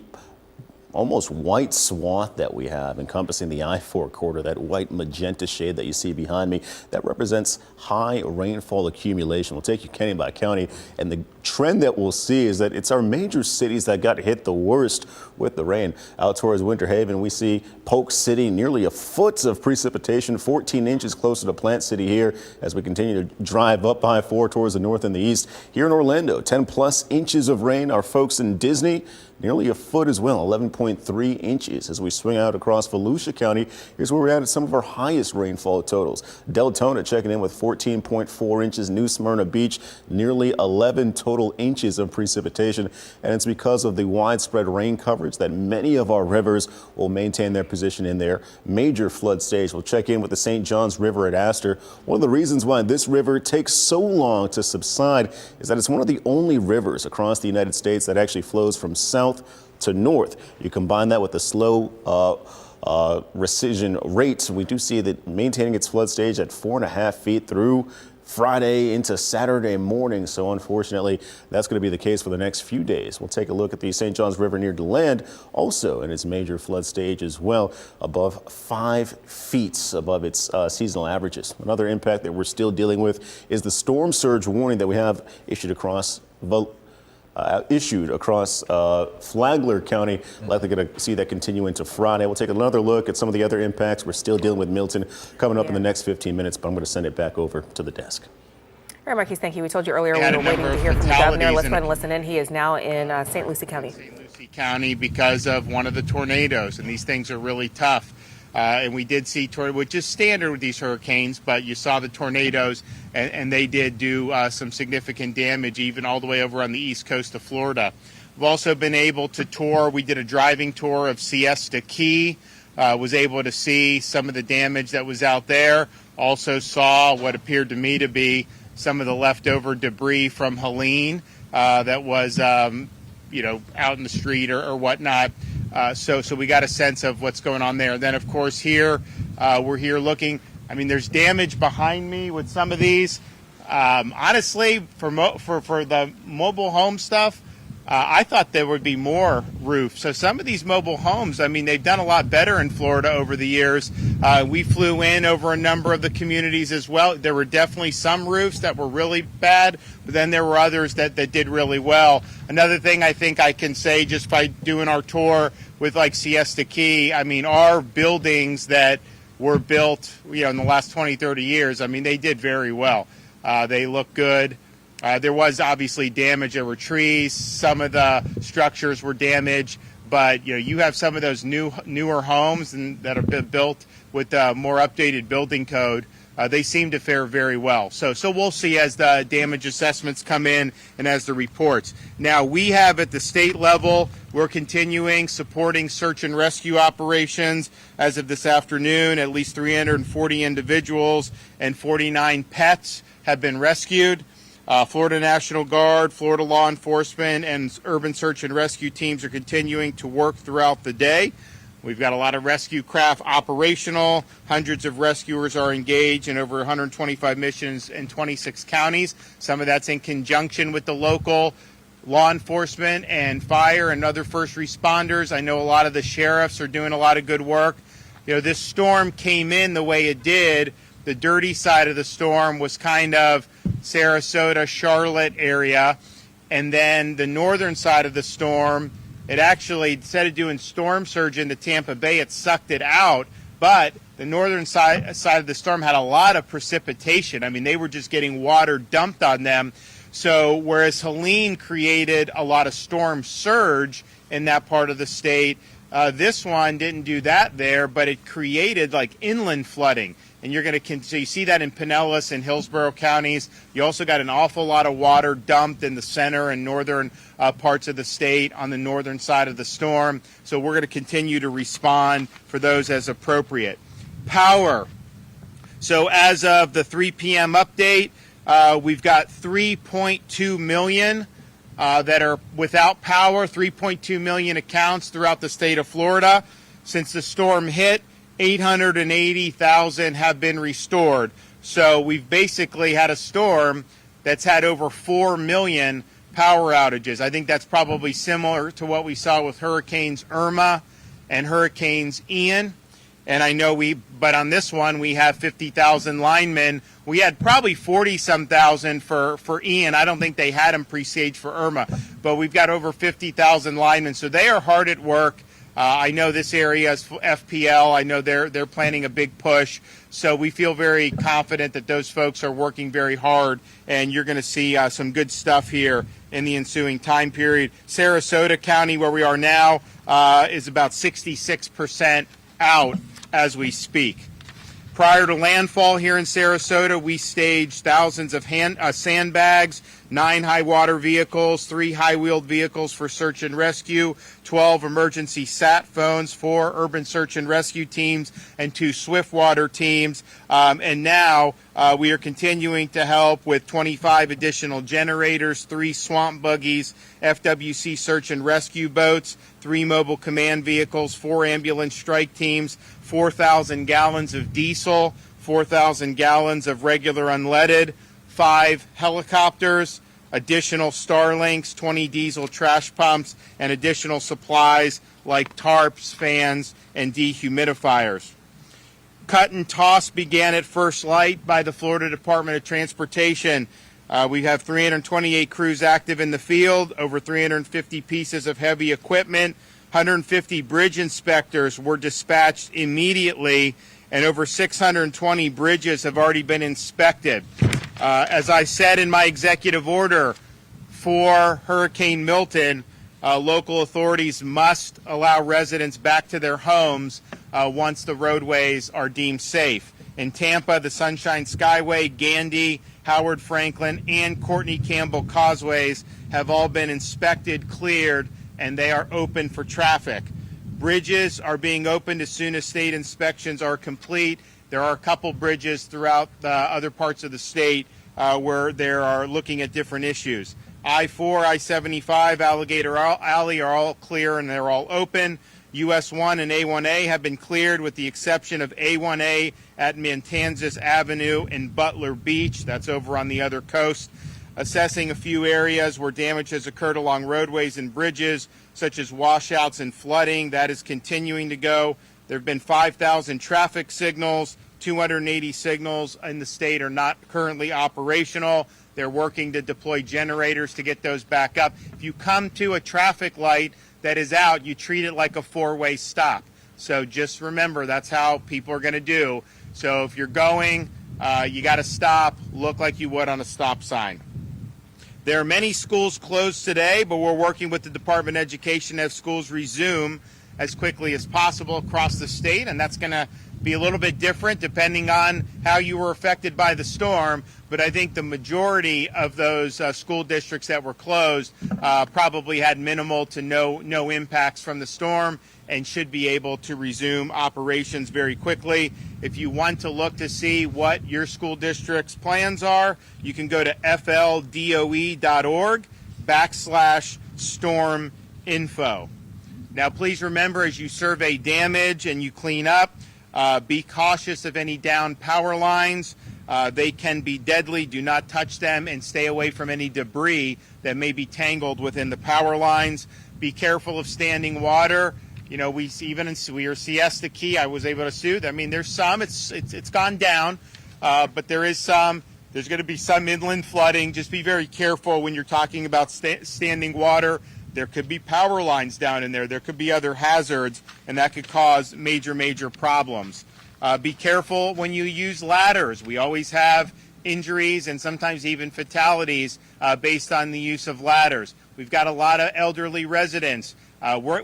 almost white swath that we have encompassing the I-4 corridor, that white magenta shade that you see behind me, that represents high rainfall accumulation. We'll take you county by county, and the trend that we'll see is that it's our major cities that got hit the worst with the rain. Out towards Winter Haven, we see Polk City, nearly a foot of precipitation, 14 inches closer to Plant City here as we continue to drive up I-4 towards the north and the east. Here in Orlando, 10 plus inches of rain. Our folks in Disney, nearly a foot as well, 11.3 inches. As we swing out across Volusia County, here's where we're at some of our highest rainfall totals. Deltona checking in with 14.4 inches. New Smyrna Beach, nearly 11 total inches of precipitation. And it's because of the widespread rain coverage that many of our rivers will maintain their position in their major flood stage. We'll check in with the St. Johns River at Astor. One of the reasons why this river takes so long to subside is that it's one of the only rivers across the United States that actually flows from south to north. You combine that with the slow recession rates, we do see that maintaining its flood stage at 4.5 feet through Friday into Saturday morning. So unfortunately, that's going to be the case for the next few days. We'll take a look at the St. Johns River near DeLand, also in its major flood stage as well, above 5 feet above its seasonal averages. Another impact that we're still dealing with is the storm surge warning that we have issued across Flagler County. Likely going to see that continue into Friday. We'll take another look at some of the other impacts. We're still dealing with Milton coming up in the next 15 minutes, but I'm going to send it back over to the desk. All right, Marquise, thank you. We told you earlier we had were a waiting number to of hear from the governor. Let's fatalities go ahead and listen in. He is now in St. Lucie County. County because of one of the tornadoes, and these things are really tough. And we did see, which is standard with these hurricanes, but you saw the tornadoes, and they did do some significant damage, even all the way over on the east coast of Florida. We've also been able to tour. We did a driving tour of Siesta Key, was able to see some of the damage that was out there. Also saw what appeared to me to be some of the leftover debris from Helene that was, out in the street or whatnot. So we got a sense of what's going on there. Then, of course, here we're here looking. I mean, there's damage behind me with some of these. Honestly, for the mobile home stuff, I thought there would be more roof. So some of these mobile homes, I mean, they've done a lot better in Florida over the years. We flew in over a number of the communities as well. There were definitely some roofs that were really bad, but then there were others that did really well. Another thing I think I can say just by doing our tour with like Siesta Key, I mean, our buildings that were built, in the last 20, 30 years, I mean, they did very well. They look good. There was obviously damage. There were trees. Some of the structures were damaged, but you have some of those newer homes that have been built with more updated building code. They seem to fare very well. So we'll see as the damage assessments come in and as the reports. Now we have at the state level, we're continuing supporting search and rescue operations. As of this afternoon, at least 340 individuals and 49 pets have been rescued. Florida National Guard, Florida law enforcement, and urban search and rescue teams are continuing to work throughout the day. We've got a lot of rescue craft operational. Hundreds of rescuers are engaged in over 125 missions in 26 counties. Some of that's in conjunction with the local law enforcement and fire and other first responders. I know a lot of the sheriffs are doing a lot of good work. This storm came in the way it did. The dirty side of the storm was kind of Sarasota, Charlotte area. And then the northern side of the storm, it actually, instead of doing storm surge into Tampa Bay, it sucked it out. But the northern side of the storm had a lot of precipitation. I mean, they were just getting water dumped on them. So whereas Helene created a lot of storm surge in that part of the state, this one didn't do that there, but it created like inland flooding. And you're going to so you see that in Pinellas and Hillsborough counties. You also got an awful lot of water dumped in the center and northern parts of the state on the northern side of the storm. So we're going to continue to respond for those as appropriate. Power. So as of the 3 p.m. update, we've got 3.2 million that are without power, 3.2 million accounts throughout the state of Florida. Since the storm hit, 880,000 have been restored. So we've basically had a storm that's had over 4 million power outages. I think that's probably similar to what we saw with Hurricanes Irma and Hurricanes Ian. And I know but on this one, we have 50,000 linemen. We had probably 40-some thousand for Ian. I don't think they had them pre-staged for Irma, but we've got over 50,000 linemen. So they are hard at work. I know this area is FPL. I know they're planning a big push. So we feel very confident that those folks are working very hard, and you're going to see some good stuff here in the ensuing time period. Sarasota County, where we are now, is about 66% out as we speak. Prior to landfall here in Sarasota, we staged thousands of sandbags, 9 high water vehicles, 3 high-wheeled vehicles for search and rescue, 12 emergency sat phones, 4 urban search and rescue teams, and 2 swiftwater teams. And now we are continuing to help with 25 additional generators, 3 swamp buggies, FWC search and rescue boats, 3 mobile command vehicles, 4 ambulance strike teams, 4,000 gallons of diesel, 4,000 gallons of regular unleaded, 5 helicopters, additional Starlinks, 20 diesel trash pumps, and additional supplies like tarps, fans, and dehumidifiers. Cut and toss began at first light by the Florida Department of Transportation. We have 328 crews active in the field, over 350 pieces of heavy equipment, 150 bridge inspectors were dispatched immediately, and over 620 bridges have already been inspected. As I said in my executive order for Hurricane Milton, local authorities must allow residents back to their homes once the roadways are deemed safe. In Tampa, the Sunshine Skyway, Gandy, Howard Franklin, and Courtney Campbell causeways have all been inspected, cleared, and they are open for traffic. Bridges are being opened as soon as state inspections are complete. There are a couple bridges throughout other parts of the state where they are looking at different issues. I-4, I-75, Alligator Alley are all clear and they're all open. US 1 and A1A have been cleared with the exception of A1A at Matanzas Avenue and Butler Beach. That's over on the other coast. Assessing a few areas where damage has occurred along roadways and bridges, such as washouts and flooding. That is continuing to go. There have been 5,000 traffic signals. 280 signals in the state are not currently operational. They're working to deploy generators to get those back up. If you come to a traffic light that is out, you treat it like a four-way stop. So just remember, that's how people are going to do. So if you're going, you got to stop, look like you would on a stop sign. There are many schools closed today, but we're working with the Department of Education to have schools resume as quickly as possible across the state, and that's going to be a little bit different depending on how you were affected by the storm. But I think the majority of those school districts that were closed probably had minimal to no impacts from the storm and should be able to resume operations very quickly. If you want to look to see what your school district's plans are, you can go to fldoe.org/storm info. Now, please remember, as you survey damage and you clean up, be cautious of any downed power lines. They can be deadly. Do not touch them and stay away from any debris that may be tangled within the power lines. Be careful of standing water. You know, we are Siesta Key. I was able to soothe. I mean, there's some. It's gone down, but there is some. There's going to be some inland flooding. Just be very careful when you're talking about standing water. There could be power lines down in there. There could be other hazards, and that could cause major problems. Be careful when you use ladders. We always have injuries and sometimes even fatalities based on the use of ladders. We've got a lot of elderly residents.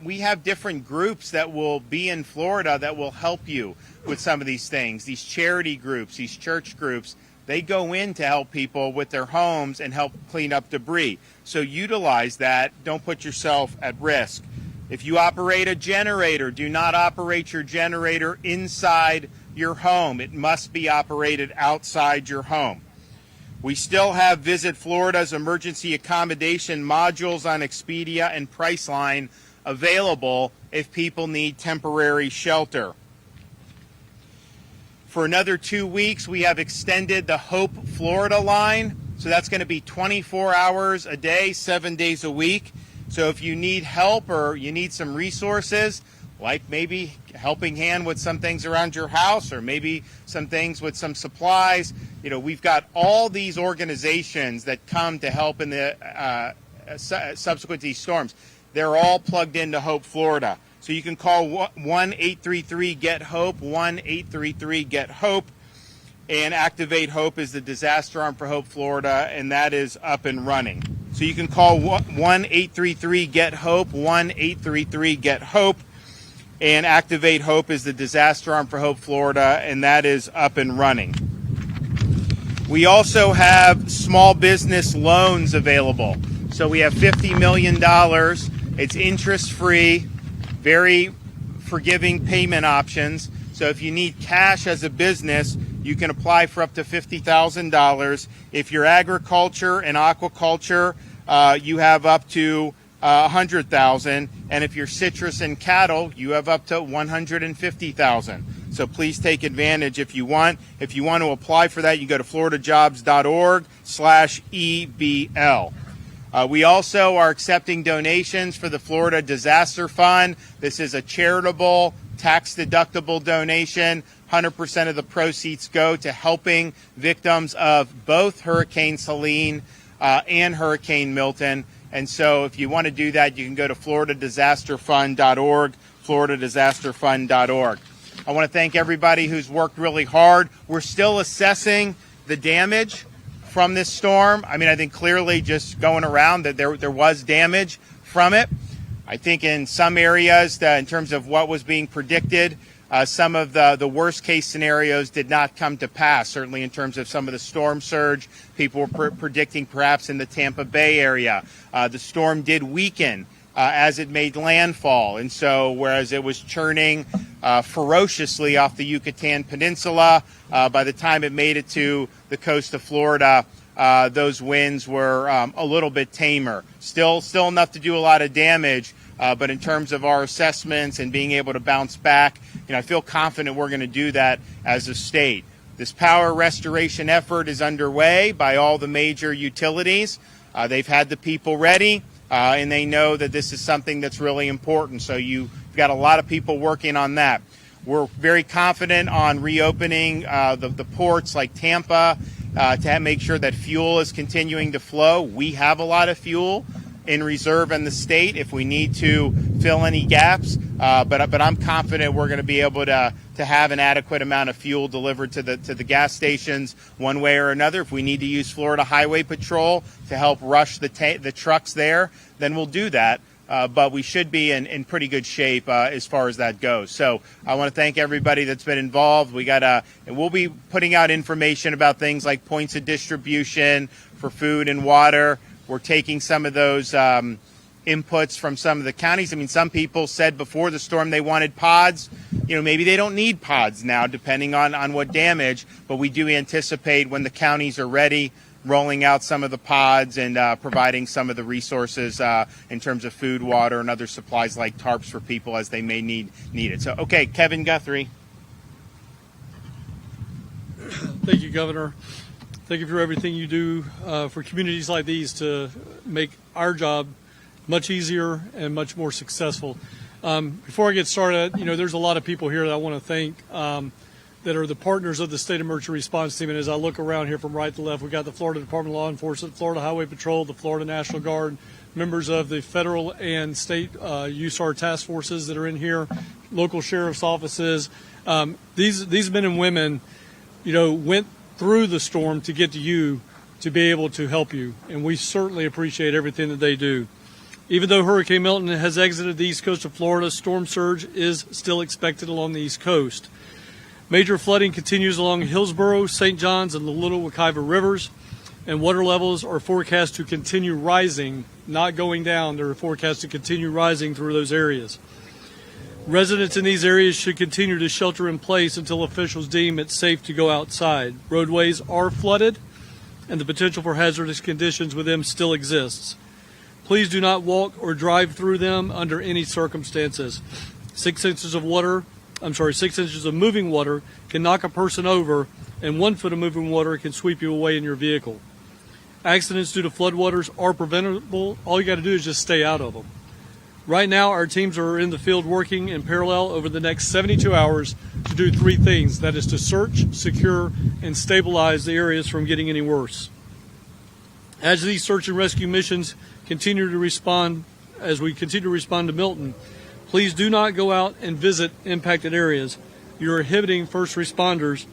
We have different groups that will be in Florida that will help you with some of these things. These charity groups, these church groups, they go in to help people with their homes and help clean up debris. So utilize that. Don't put yourself at risk. If you operate a generator, do not operate your generator inside your home. It must be operated outside your home. We still have Visit Florida's emergency accommodation modules on Expedia and Priceline available if people need temporary shelter. For another 2 weeks, we have extended the Hope Florida line. So that's going to be 24 hours a day, 7 days a week. So if you need help or you need some resources, like maybe helping hand with some things around your house or maybe some things with some supplies, you know, we've got all these organizations that come to help in the subsequent to these storms. They're all plugged into Hope Florida. So you can call 1-833-GET-HOPE, 1-833-GET-HOPE, and Activate Hope is the disaster arm for Hope Florida, and that is up and running. So you can call 1-833-GET-HOPE, 1-833-GET-HOPE, and Activate Hope is the disaster arm for Hope Florida, and that is up and running. We also have small business loans available. So we have $50 million. It's interest-free, very forgiving payment options. So if you need cash as a business, you can apply for up to $50,000. If you're agriculture and aquaculture, you have up to $100,000, and if you're citrus and cattle, you have up to $150,000. So please take advantage if you want. If you want to apply for that, you go to floridajobs.org/EBL. We also are accepting donations for the Florida Disaster Fund. This is a charitable, tax-deductible donation. 100% of the proceeds go to helping victims of both Hurricane Helene and Hurricane Milton. And so if you want to do that, you can go to floridadisasterfund.org, floridadisasterfund.org. I want to thank everybody who's worked really hard. We're still assessing the damage from this storm. I mean, I think clearly just going around that there was damage from it. I think in some areas, in terms of what was being predicted, some of the worst case scenarios did not come to pass, certainly in terms of some of the storm surge people were predicting perhaps in the Tampa Bay area. The storm did weaken as it made landfall. And so whereas it was churning ferociously off the Yucatan Peninsula, by the time it made it to the coast of Florida, those winds were a little bit tamer. Still enough to do a lot of damage, but in terms of our assessments and being able to bounce back, I feel confident we're going to do that as a state. This power restoration effort is underway by all the major utilities. They've had the people ready. And they know that this is something that's really important. So you've got a lot of people working on that. We're very confident on reopening the ports like Tampa to make sure that fuel is continuing to flow. We have a lot of fuel in reserve in the state if we need to fill any gaps. But I'm confident we're going to be able to have an adequate amount of fuel delivered to the gas stations one way or another. If we need to use Florida Highway Patrol to help rush the trucks there, then we'll do that. But we should be in pretty good shape as far as that goes. So I want to thank everybody that's been involved. We'll be putting out information about things like points of distribution for food and water. We're taking some of those inputs from some of the counties. I mean, some people said before the storm they wanted pods. Maybe they don't need pods now, depending on what damage. But we do anticipate when the counties are ready, rolling out some of the pods and providing some of the resources in terms of food, water, and other supplies like tarps for people as they may need it. So, okay, Kevin Guthrie. Thank you, Governor. Thank you for everything you do for communities like these to make our job much easier and much more successful. Before I get started, there's a lot of people here that I want to thank that are the partners of the State Emergency Response Team. And as I look around here from right to left, we've got the Florida Department of Law Enforcement, Florida Highway Patrol, the Florida National Guard, members of the federal and state USAR task forces that are in here, local sheriff's offices. These men and women, went through the storm to get to you to be able to help you. And we certainly appreciate everything that they do. Even though Hurricane Milton has exited the east coast of Florida, storm surge is still expected along the east coast. Major flooding continues along Hillsborough, St. Johns, and the Little Wekiva rivers, and water levels are forecast to continue rising, not going down. They're forecast to continue rising through those areas. Residents in these areas should continue to shelter in place until officials deem it safe to go outside. Roadways are flooded, and the potential for hazardous conditions with them still exists. Please do not walk or drive through them under any circumstances. 6 inches of moving water can knock a person over, and 1 foot of moving water can sweep you away in your vehicle. Accidents due to floodwaters are preventable. All you got to do is just stay out of them. Right now, our teams are in the field working in parallel over the next 72 hours to do 3 things. That is to search, secure, and stabilize the areas from getting any worse. As these search and rescue missions continue to respond, as we continue to respond to Milton, please do not go out and visit impacted areas. You are inhibiting first responders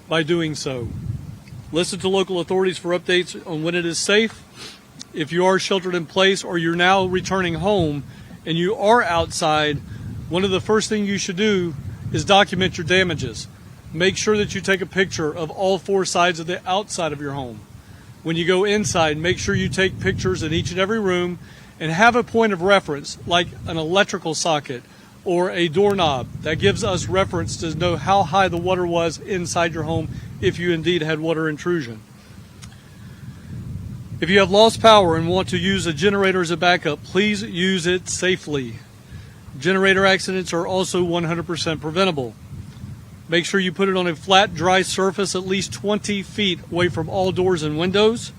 by doing so. Listen to local authorities for updates on when it is safe. If you are sheltered in place or you're now returning home and you are outside, one of the first things you should do is document your damages. Make sure that you take a picture of all 4 sides of the outside of your home. When you go inside, make sure you take pictures in each and every room and have a point of reference like an electrical socket or a doorknob. That gives us reference to know how high the water was inside your home if you indeed had water intrusion. If you have lost power and want to use a generator as a backup, please use it safely. Generator accidents are also 100% preventable. Make sure you put it on a flat, dry surface at least 20 feet away from all doors and windows.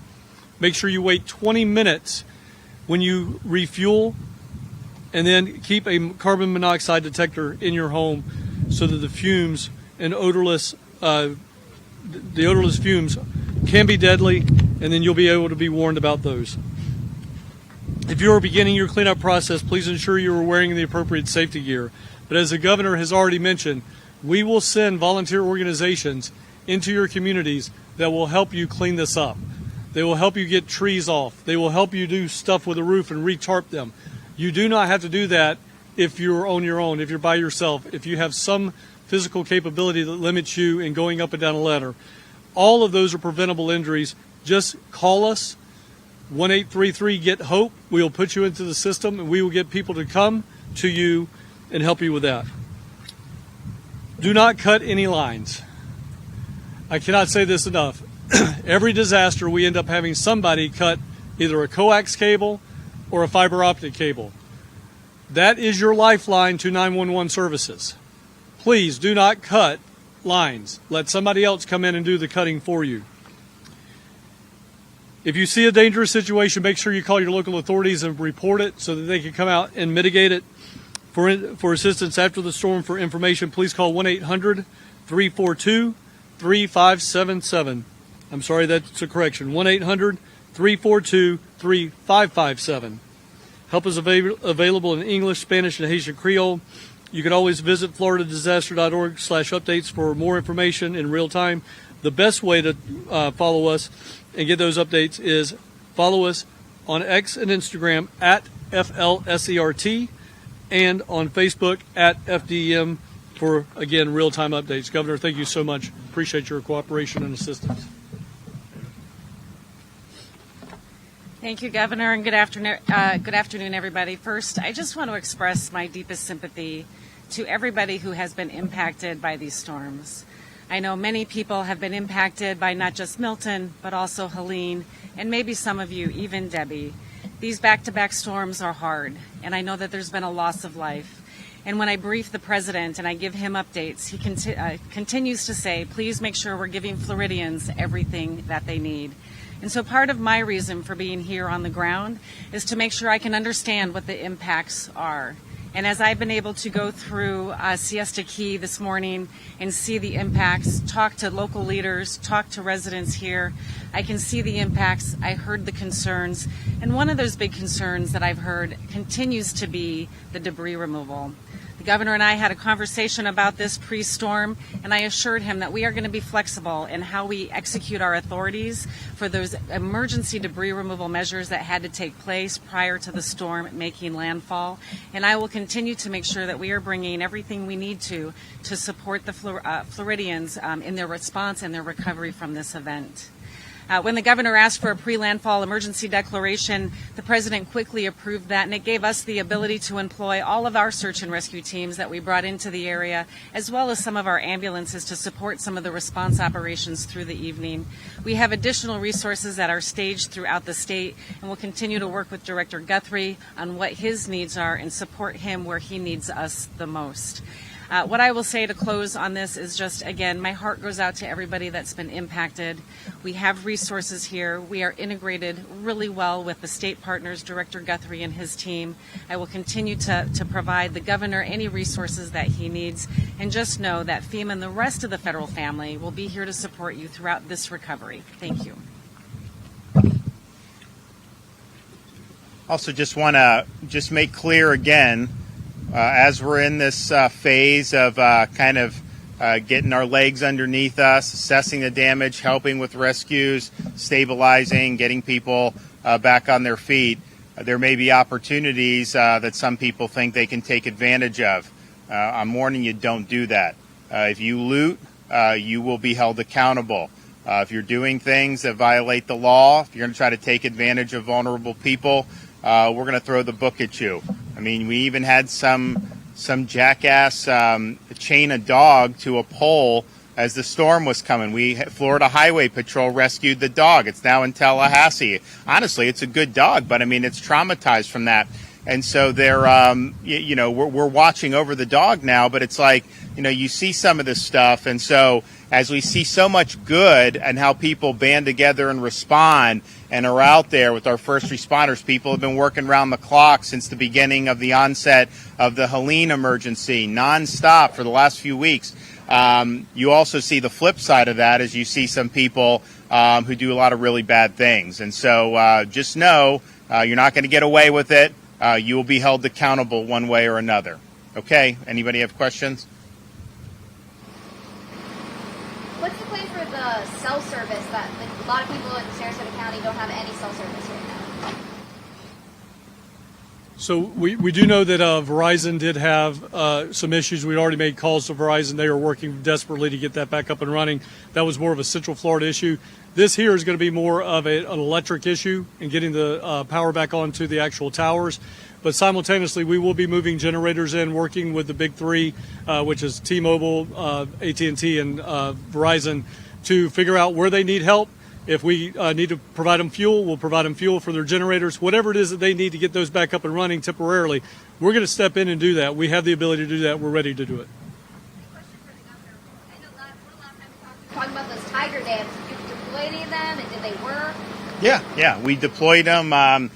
Make sure you wait 20 minutes when you refuel, and then keep a carbon monoxide detector in your home so that the fumes and odorless fumes can be deadly, and then you'll be able to be warned about those. If you are beginning your cleanup process, please ensure you are wearing the appropriate safety gear. But as the governor has already mentioned, we will send volunteer organizations into your communities that will help you clean this up. They will help you get trees off. They will help you do stuff with the roof and re-tarp them. You do not have to do that if you're on your own, if you're by yourself, if you have some physical capability that limits you in going up and down a ladder. All of those are preventable injuries. Just call us, 1-833-GET-HOPE. We will put you into the system, and we will get people to come to you and help you with that. Do not cut any lines. I cannot say this enough. Every disaster, we end up having somebody cut either a coax cable or a fiber optic cable. That is your lifeline to 911 services. Please do not cut lines. Let somebody else come in and do the cutting for you. If you see a dangerous situation, make sure you call your local authorities and report it so that they can come out and mitigate it. For assistance after the storm, for information, please call 1-800-342-3577. I'm sorry, that's a correction. 1-800-342-3557. Help is available in English, Spanish, and Haitian Creole. You can always visit floridadisaster.org/updates for more information in real time. The best way to follow us and get those updates is follow us on X and Instagram at FLSERT and on Facebook at FDEM for, again, real-time updates. Governor, thank you so much. Appreciate your cooperation and assistance. Thank you, Governor, and good afternoon, everybody. First, I just want to express my deepest sympathy to everybody who has been impacted by these storms. I know many people have been impacted by not just Milton, but also Helene, and maybe some of you, even Debbie. These back-to-back storms are hard, and I know that there's been a loss of life. And when I brief the president and I give him updates, he continues to say, please make sure we're giving Floridians everything that they need. And so part of my reason for being here on the ground is to make sure I can understand what the impacts are. And as I've been able to go through Siesta Key this morning and see the impacts, talk to local leaders, talk to residents here, I can see the impacts. I heard the concerns. And one of those big concerns that I've heard continues to be the debris removal. The governor and I had a conversation about this pre-storm, and I assured him that we are going to be flexible in how we execute our authorities for those emergency debris removal measures that had to take place prior to the storm making landfall. And I will continue to make sure that we are bringing everything we need to support the Floridians in their response and their recovery from this event. When the governor asked for a pre-landfall emergency declaration, the president quickly approved that, and it gave us the ability to employ all of our search and rescue teams that we brought into the area, as well as some of our ambulances to support some of the response operations through the evening. We have additional resources that are staged throughout the state, and we'll continue to work with Director Guthrie on what his needs are and support him where he needs us the most. What I will say to close on this is just, again, my heart goes out to everybody that's been impacted. We have resources here. We are integrated really well with the state partners, Director Guthrie and his team. I will continue to provide the governor any resources that he needs. And just know that FEMA and the rest of the federal family will be here to support you throughout this recovery. Thank you. Also, just want to make clear again, as we're in this phase of getting our legs underneath us, assessing the damage, helping with rescues, stabilizing, getting people back on their feet, there may be opportunities that some people think they can take advantage of. I'm warning you, don't do that. If you loot, you will be held accountable. If you're doing things that violate the law, if you're going to try to take advantage of vulnerable people, we're going to throw the book at you. I mean, we even had some jackass chain a dog to a pole as the storm was coming. Florida Highway Patrol rescued the dog. It's now in Tallahassee. Honestly, it's a good dog, but I mean, it's traumatized from that. And so they're, we're watching over the dog now, but it's like, you see some of this stuff. And so as we see so much good and how people band together and respond and are out there with our first responders, people have been working around the clock since the beginning of the onset of the Helene emergency, nonstop for the last few weeks. You also see the flip side of that as you see some people who do a lot of really bad things. And so just know you're not going to get away with it. You will be held accountable one way or another. Okay, anybody have questions? What's the plan for the cell service that a lot of people in Sarasota County don't have any cell service right now? So we do know that Verizon did have some issues. We already made calls to Verizon. They are working desperately to get that back up and running. That was more of a Central Florida issue. This here is going to be more of an electric issue and getting the power back onto the actual towers. But simultaneously, we will be moving generators in, working with the big three, which is T-Mobile, AT&T, and Verizon, to figure out where they need help. If we need to provide them fuel, we'll provide them fuel for their generators. Whatever it is that they need to get those back up and running temporarily, we're going to step in and do that. We have the ability to do that. We're ready to do it. Talking about those tiger dams, did you deploy any of them, and did they work? Yeah, we deployed them. A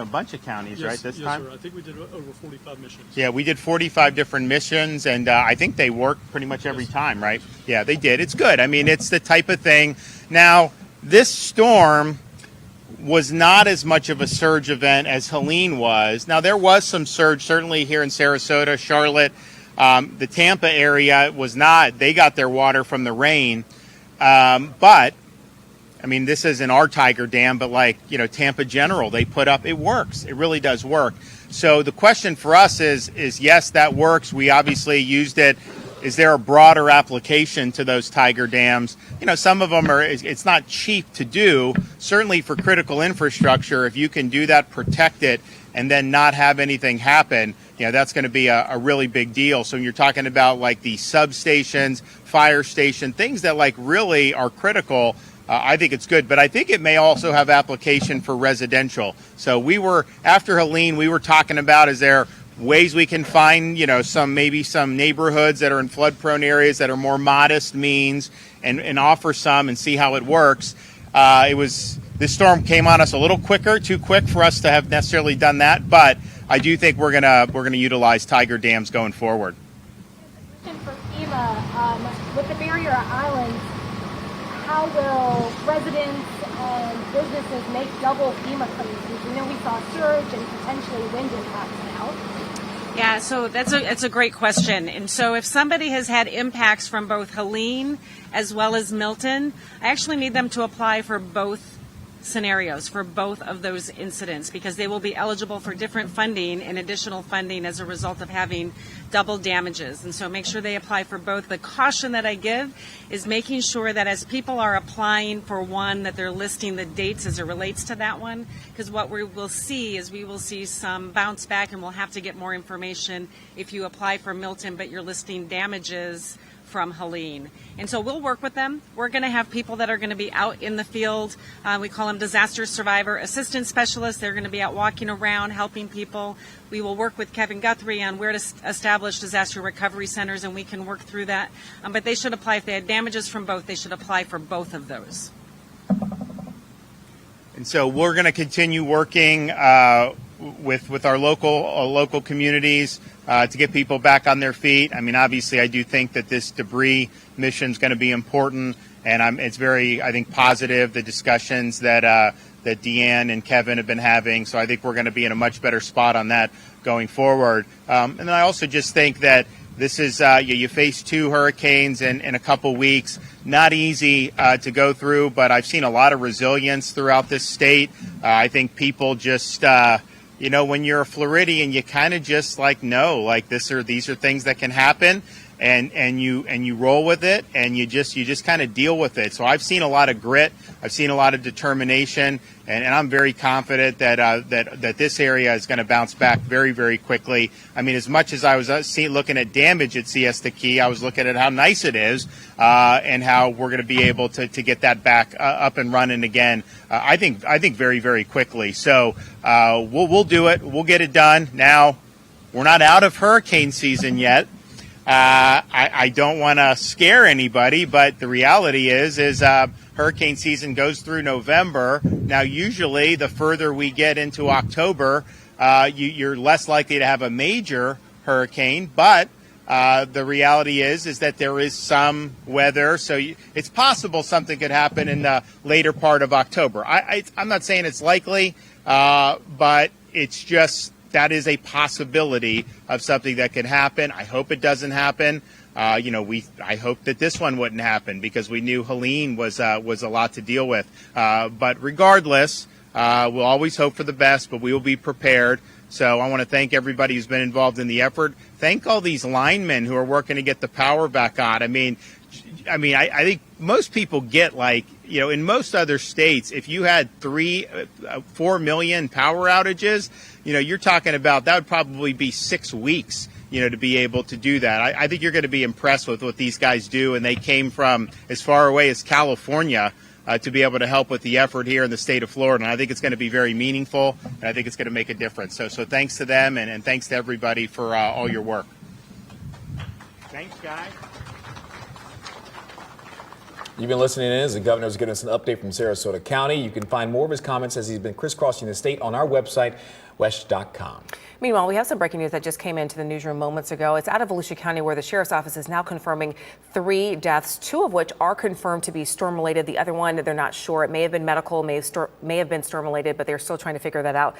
bunch of counties, Yes, right? This yes, time. sir. I think we did over 45 missions. Yeah, we did 45 different missions, and I think they worked pretty much every time, right? Yeah, they did. It's good. I mean, it's the type of thing. Now, this storm was not as much of a surge event as Helene was. Now, there was some surge, certainly here in Sarasota, Charlotte. The Tampa area was not. They got their water from the rain. But, I mean, this isn't our Tiger Dam, but like, Tampa General, they put up, it works. It really does work. So the question for us is yes, that works. We obviously used it. Is there a broader application to those Tiger Dams? Some of them it's not cheap to do. Certainly for critical infrastructure, if you can do that, protect it, and then not have anything happen, that's going to be a really big deal. So when you're talking about like the substations, fire station, things that like really are critical, I think it's good. But I think it may also have application for residential. So after Helene, we were talking about, is there ways we can find, some neighborhoods that are in flood-prone areas that are more modest means and offer some and see how it works. This storm came on us a little too quick for us to have necessarily done that, but I do think we're gonna utilize Tiger Dams going forward. For FEMA, with the barrier islands, how will residents and businesses make double FEMA claims? Because we know we saw surge and potentially wind impacts now. Yeah, so it's a great question. And so if somebody has had impacts from both Helene as well as Milton, I actually need them to apply for both scenarios, for both of those incidents, because they will be eligible for different funding and additional funding as a result of having double damages. And so make sure they apply for both. The caution that I give is making sure that as people are applying for one, that they're listing the dates as it relates to that one, because what we will see is we will see some bounce back, and we'll have to get more information if you apply for Milton but you're listing damages from Helene. And so we'll work with them. We're going to have people that are going to be out in the field. We call them disaster survivor assistant specialists. They're going to be out walking around helping people. We will work with Kevin Guthrie on where to establish disaster recovery centers, and we can work through that. But they should apply, if they had damages from both, they should apply for both of those. And so we're going to continue working with our local communities to get people back on their feet. I mean, obviously, I do think that this debris mission is going to be important, and it's very, I think, positive, the discussions that Deanne and Kevin have been having. So I think we're going to be in a much better spot on that going forward. And then I also just think that this is, you face two hurricanes in a couple weeks. Not easy to go through, but I've seen a lot of resilience throughout this state. I think people just, when you're a Floridian, you kind of just know, these are things that can happen, and you roll with it, and you just kind of deal with it. So I've seen a lot of grit. I've seen a lot of determination, and I'm very confident that this area is going to bounce back very, very quickly. I mean, as much as I was looking at damage at Siesta Key, I was looking at how nice it is and how we're going to be able to get that back up and running again. I think very, very quickly. So we'll do it. We'll get it done. Now, we're not out of hurricane season yet. I don't want to scare anybody, but the reality is hurricane season goes through November. Now, usually the further we get into October, you're less likely to have a major hurricane, but the reality is that there is some weather, so it's possible something could happen in the later part of October. I'm not saying it's likely, but it's just that is a possibility of something that could happen. I hope it doesn't happen. I hope that this one wouldn't happen because we knew Helene was a lot to deal with. But regardless, we'll always hope for the best, but we will be prepared. So I want to thank everybody who's been involved in the effort. Thank all these linemen who are working to get the power back on. I think most people get, like, in most other states, if you had 4 million power outages, you're talking about that would probably be 6 weeks, to be able to do that. I think you're going to be impressed with what these guys do, and they came from as far away as California to be able to help with the effort here in the state of Florida. And I think it's going to be very meaningful, and I think it's going to make a difference. So thanks to them, and thanks to everybody for all your work. Thanks, guys. You've been listening in as the governor's giving us an update from Sarasota County. You can find more of his comments as he's been crisscrossing the state on our website, wesh.com. Meanwhile, we have some breaking news that just came into the newsroom moments ago. It's out of Volusia County, where the sheriff's office is now confirming 3 deaths, 2 of which are confirmed to be storm-related. The other one, they're not sure. It may have been medical, may have been storm-related, but they're still trying to figure that out.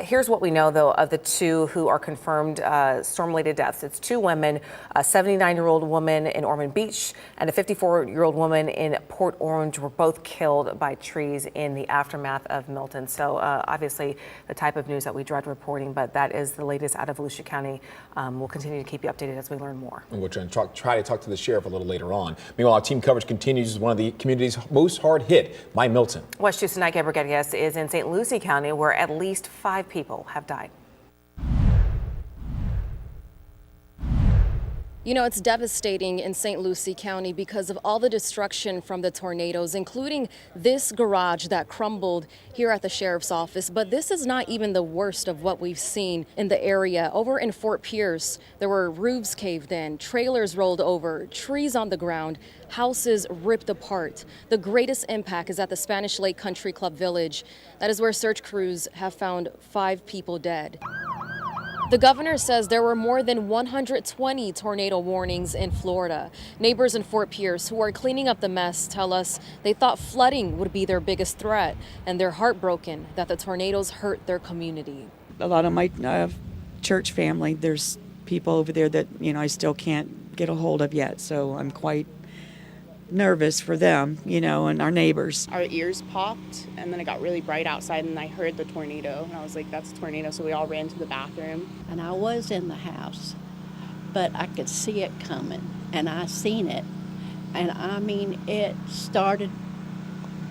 Here's what we know, though, of the 2 who are confirmed storm-related deaths. It's 2 women, a 79-year-old woman in Ormond Beach and a 54-year-old woman in Port Orange were both killed by trees in the aftermath of Milton. So obviously the type of news that we dread reporting, but that is the latest out of Volusia County. We'll continue to keep you updated as we learn more. And we're trying to try to talk to the sheriff a little later on. Meanwhile, our team coverage continues as one of the communities most hard hit by Milton. West Houston tonight, Gabriel Rodriguez is in St. Lucie County, where at least 5 people have died. You know, it's devastating in St. Lucie County because of all the destruction from the tornadoes, including this garage that crumbled here at the sheriff's office. But this is not even the worst of what we've seen in the area. Over in Fort Pierce, there were roofs caved in, trailers rolled over, trees on the ground, houses ripped apart. The greatest impact is at the Spanish Lake Country Club Village. That is where search crews have found 5 people dead. The governor says there were more than 120 tornado warnings in Florida. Neighbors in Fort Pierce who are cleaning up the mess tell us they thought flooding would be their biggest threat, and they're heartbroken that the tornadoes hurt their community. A lot of my church family, there's people over there that, I still can't get a hold of yet, so I'm quite nervous for them, and our neighbors. Our ears popped, and then it got really bright outside, and I heard the tornado, and I was like, that's a tornado, so we all ran to the bathroom. And I was in the house, but I could see it coming, and I seen it, and it started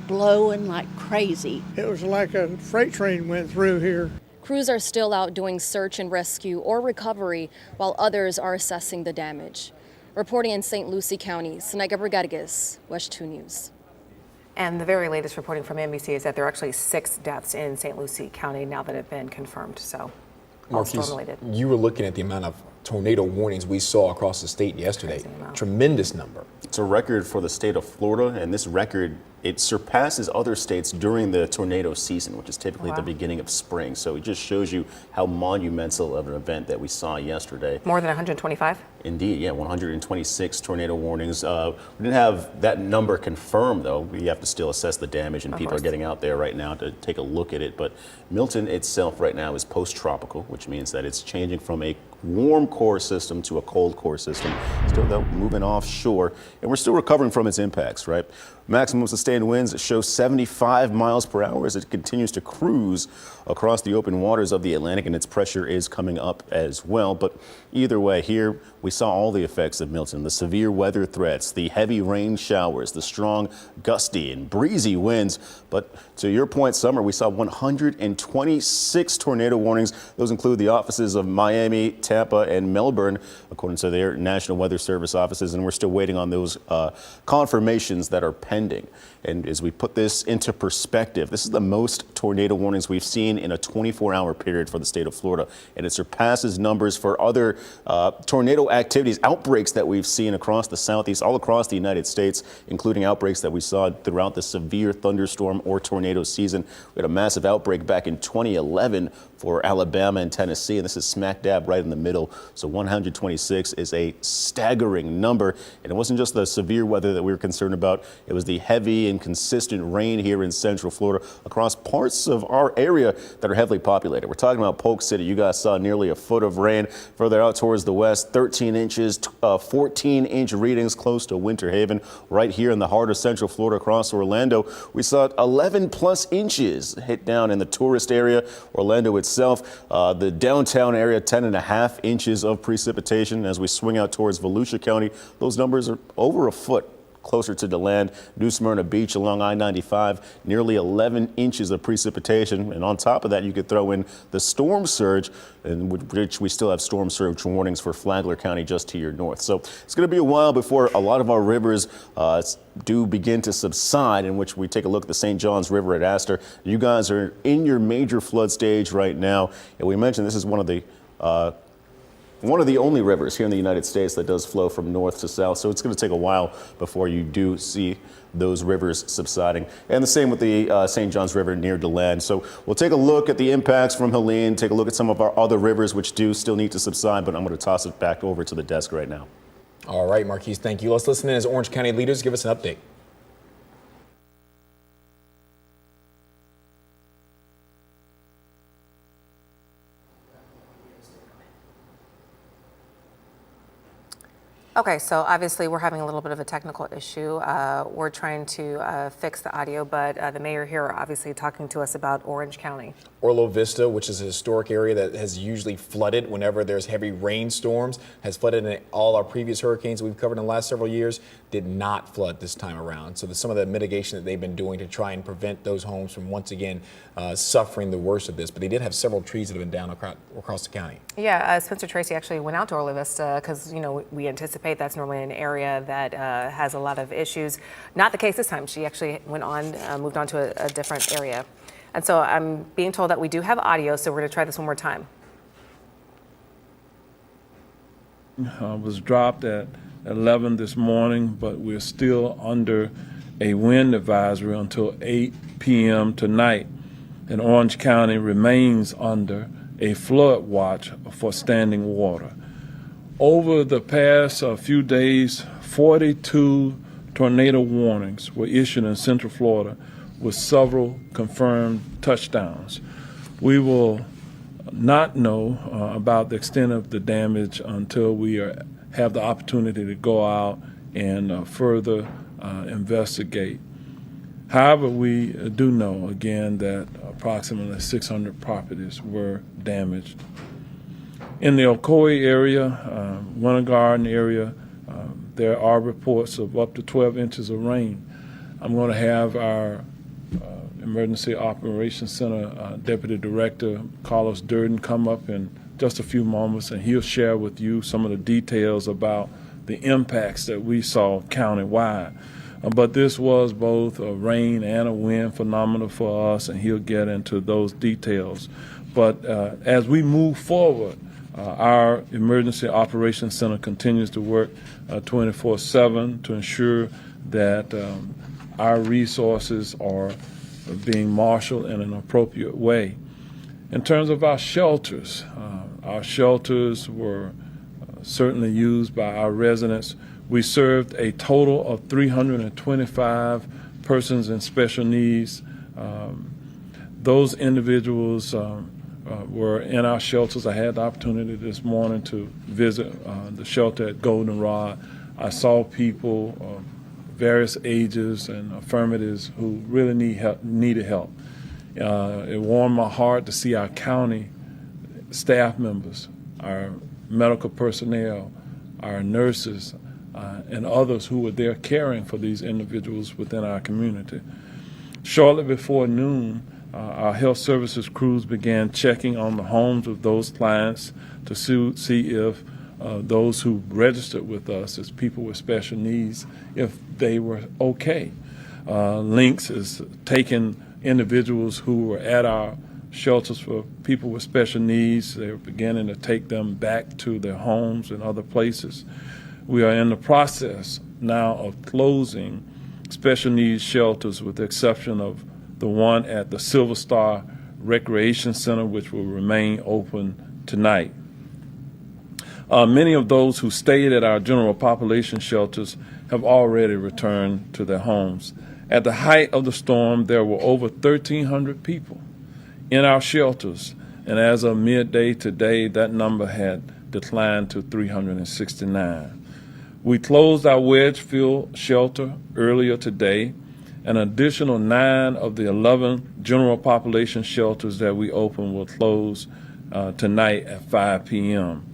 blowing like crazy. It was like a freight train went through here. Crews are still out doing search and rescue or recovery, while others are assessing the damage. Reporting in St. Lucie County, Sinaiga Rodriguez, West 2 News. And the very latest reporting from NBC is that there are actually 6 deaths in St. Lucie County now that have been confirmed. So, all storm-related. You were looking at the amount of tornado warnings we saw across the state yesterday. Tremendous number. It's a record for the state of Florida, and this record, it surpasses other states during the tornado season, which is typically at the beginning of spring. So it just shows you how monumental of an event that we saw yesterday. More than 125? Indeed, yeah, 126 tornado warnings. We didn't have that number confirmed, though. We have to still assess the damage, and people are getting out there right now to take a look at it. But Milton itself right now is post-tropical, which means that it's changing from a warm core system to a cold core system, still though moving offshore, and we're still recovering from its impacts, right? Maximum sustained winds show 75 miles per hour as it continues to cruise across the open waters of the Atlantic, and its pressure is coming up as well. But either way, here we saw all the effects of Milton, the severe weather threats, the heavy rain showers, the strong gusty and breezy winds. But to your point, Summer, we saw 126 tornado warnings. Those include the offices of Miami, Tampa, and Melbourne, according to their National Weather Service offices, and we're still waiting on those confirmations that are pending. And as we put this into perspective, this is the most tornado warnings we've seen in a 24-hour period for the state of Florida, and it surpasses numbers for other tornado activities, outbreaks that we've seen across the southeast, all across the United States, including outbreaks that we saw throughout the severe thunderstorm or tornado season. We had a massive outbreak back in 2011 for Alabama and Tennessee, and this is smack dab right in the middle. So 126 is a staggering number, and it wasn't just the severe weather that we were concerned about. It was the heavy and consistent rain here in Central Florida across parts of our area that are heavily populated. We're talking about Polk City. You guys saw nearly a foot of rain. Further out towards the west, 13 inches, 14-inch readings close to Winter Haven. Right here in the heart of Central Florida across Orlando, we saw 11 plus inches hit down in the tourist area, Orlando itself. The downtown area, 10.5 inches of precipitation. As we swing out towards Volusia County, those numbers are over a foot closer to DeLand. New Smyrna Beach along I-95, nearly 11 inches of precipitation. And on top of that, you could throw in the storm surge, in which we still have storm surge warnings for Flagler County just to your north. So it's going to be a while before a lot of our rivers do begin to subside, in which we take a look at the St. Johns River at Astor. You guys are in your major flood stage right now. And we mentioned this is one of the only rivers here in the United States that does flow from north to south. So it's going to take a while before you do see those rivers subsiding. And the same with the St. Johns River near DeLand. So we'll take a look at the impacts from Helene, take a look at some of our other rivers which do still need to subside, but I'm going to toss it back over to the desk right now. All right, Marquise, thank you. Let's listen in as Orange County leaders give us an update. Okay, so obviously we're having a little bit of a technical issue. We're trying to fix the audio, but the mayor here obviously talking to us about Orange County. Orlo Vista, which is a historic area that has usually flooded whenever there's heavy rainstorms, has flooded in all our previous hurricanes we've covered in the last several years, did not flood this time around. So some of the mitigation that they've been doing to try and prevent those homes from once again suffering the worst of this. But they did have several trees that have been down across the county. Yeah, Spencer Tracy actually went out to Orlo Vista because, you know, we anticipate that's normally an area that has a lot of issues. Not the case this time. She actually went on, moved on to a different area. And so I'm being told that we do have audio, so we're going to try this one more time. Was dropped at 11 this morning, but we're still under a wind advisory until 8 p.m. tonight. And Orange County remains under a flood watch for standing water. Over the past few days, 42 tornado warnings were issued in Central Florida, with several confirmed touchdowns. We will not know about the extent of the damage until we have the opportunity to go out and further investigate. However, we do know, again, that approximately 600 properties were damaged. In the Ocoee area, Winter Garden area, there are reports of up to 12 inches of rain. I'm going to have our Emergency Operations Center Deputy Director Carlos Durden come up in just a few moments, and he'll share with you some of the details about the impacts that we saw countywide. But this was both a rain and a wind phenomenon for us, and he'll get into those details. But as we move forward, our Emergency Operations Center continues to work 24/7 to ensure that our resources are being marshaled in an appropriate way. In terms of our shelters were certainly used by our residents. We served a total of 325 persons in special needs. Those individuals were in our shelters. I had the opportunity this morning to visit the shelter at Goldenrod. I saw people of various ages and affirmatives who really needed help. It warmed my heart to see our county staff members, our medical personnel, our nurses, and others who were there caring for these individuals within our community. Shortly before noon, our health services crews began checking on the homes of those clients to see if those who registered with us as people with special needs, if they were okay. Lynx is taking individuals who were at our shelters for people with special needs. They're beginning to take them back to their homes and other places. We are in the process now of closing special needs shelters with the exception of the one at the Silver Star Recreation Center, which will remain open tonight. Many of those who stayed at our general population shelters have already returned to their homes. At the height of the storm, there were over 1,300 people in our shelters, and as of midday today, that number had declined to 369. We closed our Wedgefield shelter earlier today. An additional 9 of the 11 general population shelters that we opened will close tonight at 5 p.m.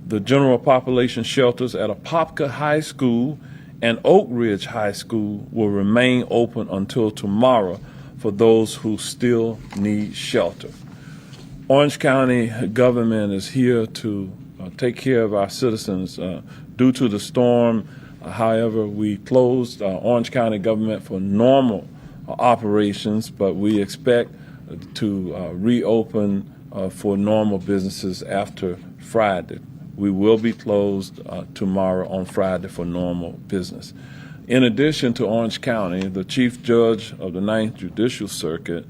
The general population shelters at Apopka High School and Oak Ridge High School will remain open until tomorrow for those who still need shelter. Orange County government is here to take care of our citizens. Due to the storm, however, we closed Orange County government for normal operations, but we expect to reopen for normal businesses after Friday. We will be closed tomorrow on Friday for normal business. In addition to Orange County, the Chief Judge of the Ninth Judicial Circuit,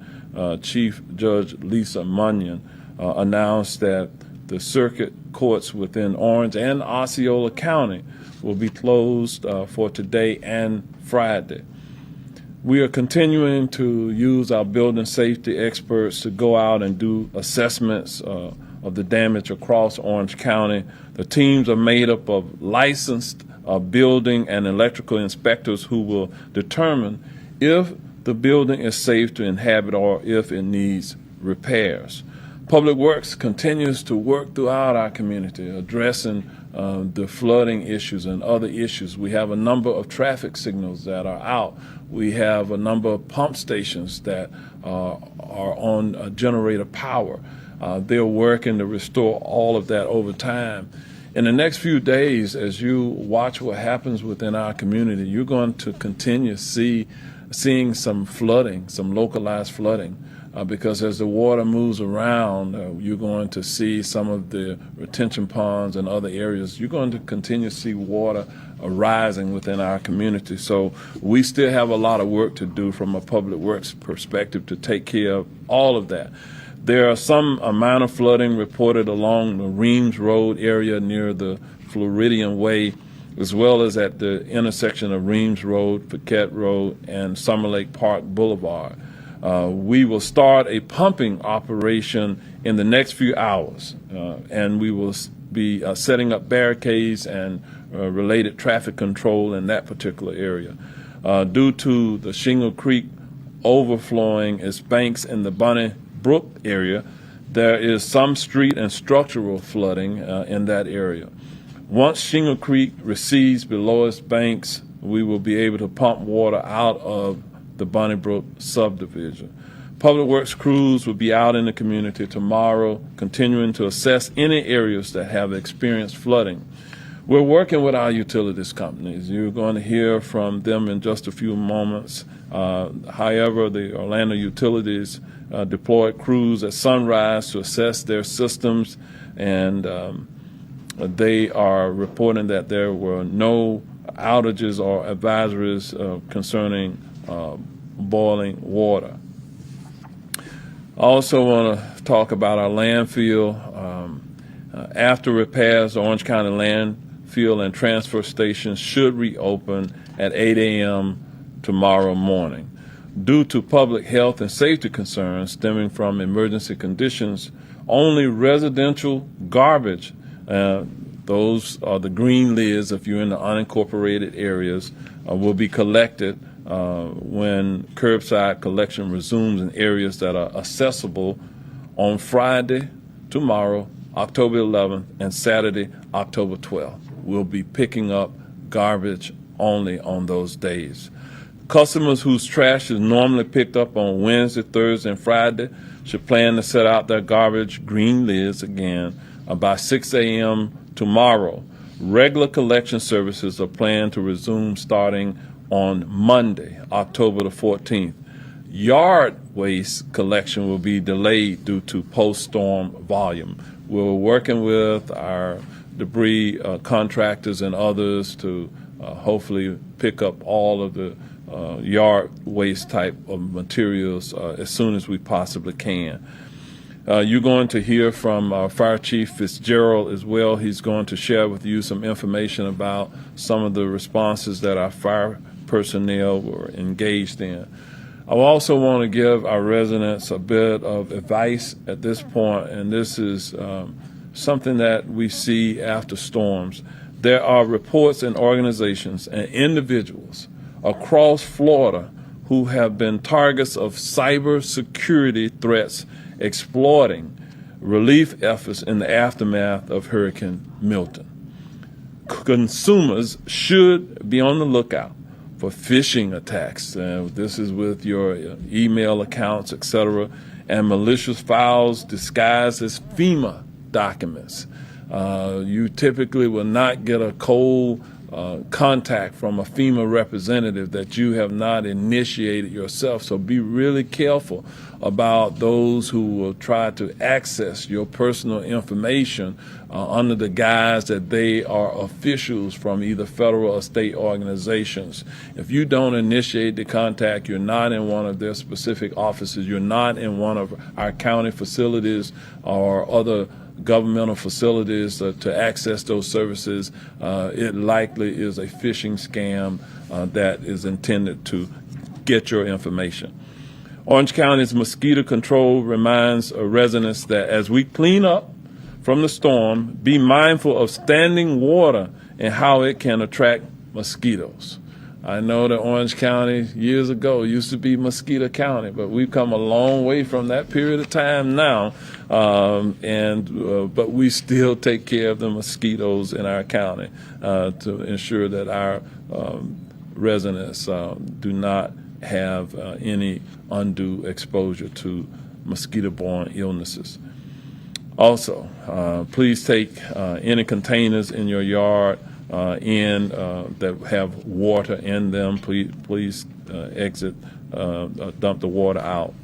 Chief Judge Lisa Munyon, announced that the circuit courts within Orange and Osceola County will be closed for today and Friday. We are continuing to use our building safety experts to go out and do assessments of the damage across Orange County. The teams are made up of licensed building and electrical inspectors who will determine if the building is safe to inhabit or if it needs repairs. Public Works continues to work throughout our community, addressing the flooding issues and other issues. We have a number of traffic signals that are out. We have a number of pump stations that are on generator power. They're working to restore all of that over time. In the next few days, as you watch what happens within our community, you're going to continue seeing some flooding, some localized flooding. Because as the water moves around, you're going to see some of the retention ponds and other areas. You're going to continue to see water rising within our community. So we still have a lot of work to do from a public works perspective to take care of all of that. There are some amount of flooding reported along the Reams Road area near the Floridian Way, as well as at the intersection of Reams Road, Paquette Road, and Summer Lake Park Boulevard. We will start a pumping operation in the next few hours, and we will be setting up barricades and related traffic control in that particular area. Due to the Shingle Creek overflowing its banks in the Bunny Brook area, there is some street and structural flooding in that area. Once Shingle Creek recedes below its banks, we will be able to pump water out of the Bunny Brook subdivision. Public Works crews will be out in the community tomorrow, continuing to assess any areas that have experienced flooding. We're working with our utilities companies. You're going to hear from them in just a few moments. However, the Orlando Utilities deployed crews at sunrise to assess their systems, and they are reporting that there were no outages or advisories concerning boiling water. I also want to talk about our landfill. After repairs, the Orange County landfill and transfer stations should reopen at 8 a.m. tomorrow morning. Due to public health and safety concerns stemming from emergency conditions, only residential garbage, those are the green lids if you're in the unincorporated areas, will be collected when curbside collection resumes in areas that are accessible on Friday, tomorrow, October 11th, and Saturday, October 12th. We'll be picking up garbage only on those days. Customers whose trash is normally picked up on Wednesday, Thursday, and Friday should plan to set out their garbage green lids again by 6 a.m. tomorrow. Regular collection services are planned to resume starting on Monday, October the 14th. Yard waste collection will be delayed due to post-storm volume. We're working with our debris contractors and others to hopefully pick up all of the yard waste type of materials as soon as we possibly can. You're going to hear from Fire Chief Fitzgerald as well. He's going to share with you some information about some of the responses that our fire personnel were engaged in. I also want to give our residents a bit of advice at this point, and this is something that we see after storms. There are reports and organizations and individuals across Florida who have been targets of cybersecurity threats exploiting relief efforts in the aftermath of Hurricane Milton. Consumers should be on the lookout for phishing attacks. This is with your email accounts, etc., and malicious files disguised as FEMA documents. You typically will not get a cold contact from a FEMA representative that you have not initiated yourself. So be really careful about those who will try to access your personal information under the guise that they are officials from either federal or state organizations. If you don't initiate the contact, you're not in one of their specific offices, you're not in one of our county facilities or other governmental facilities to access those services, it likely is a phishing scam that is intended to get your information. Orange County's mosquito control reminds residents that as we clean up from the storm, be mindful of standing water and how it can attract mosquitoes. I know that Orange County years ago used to be Mosquito County, but we've come a long way from that period of time now, but we still take care of the mosquitoes in our county to ensure that our residents do not have any undue exposure to mosquito-borne illnesses. Also, please take any containers in your yard that have water in them. Please exit, dump the water out.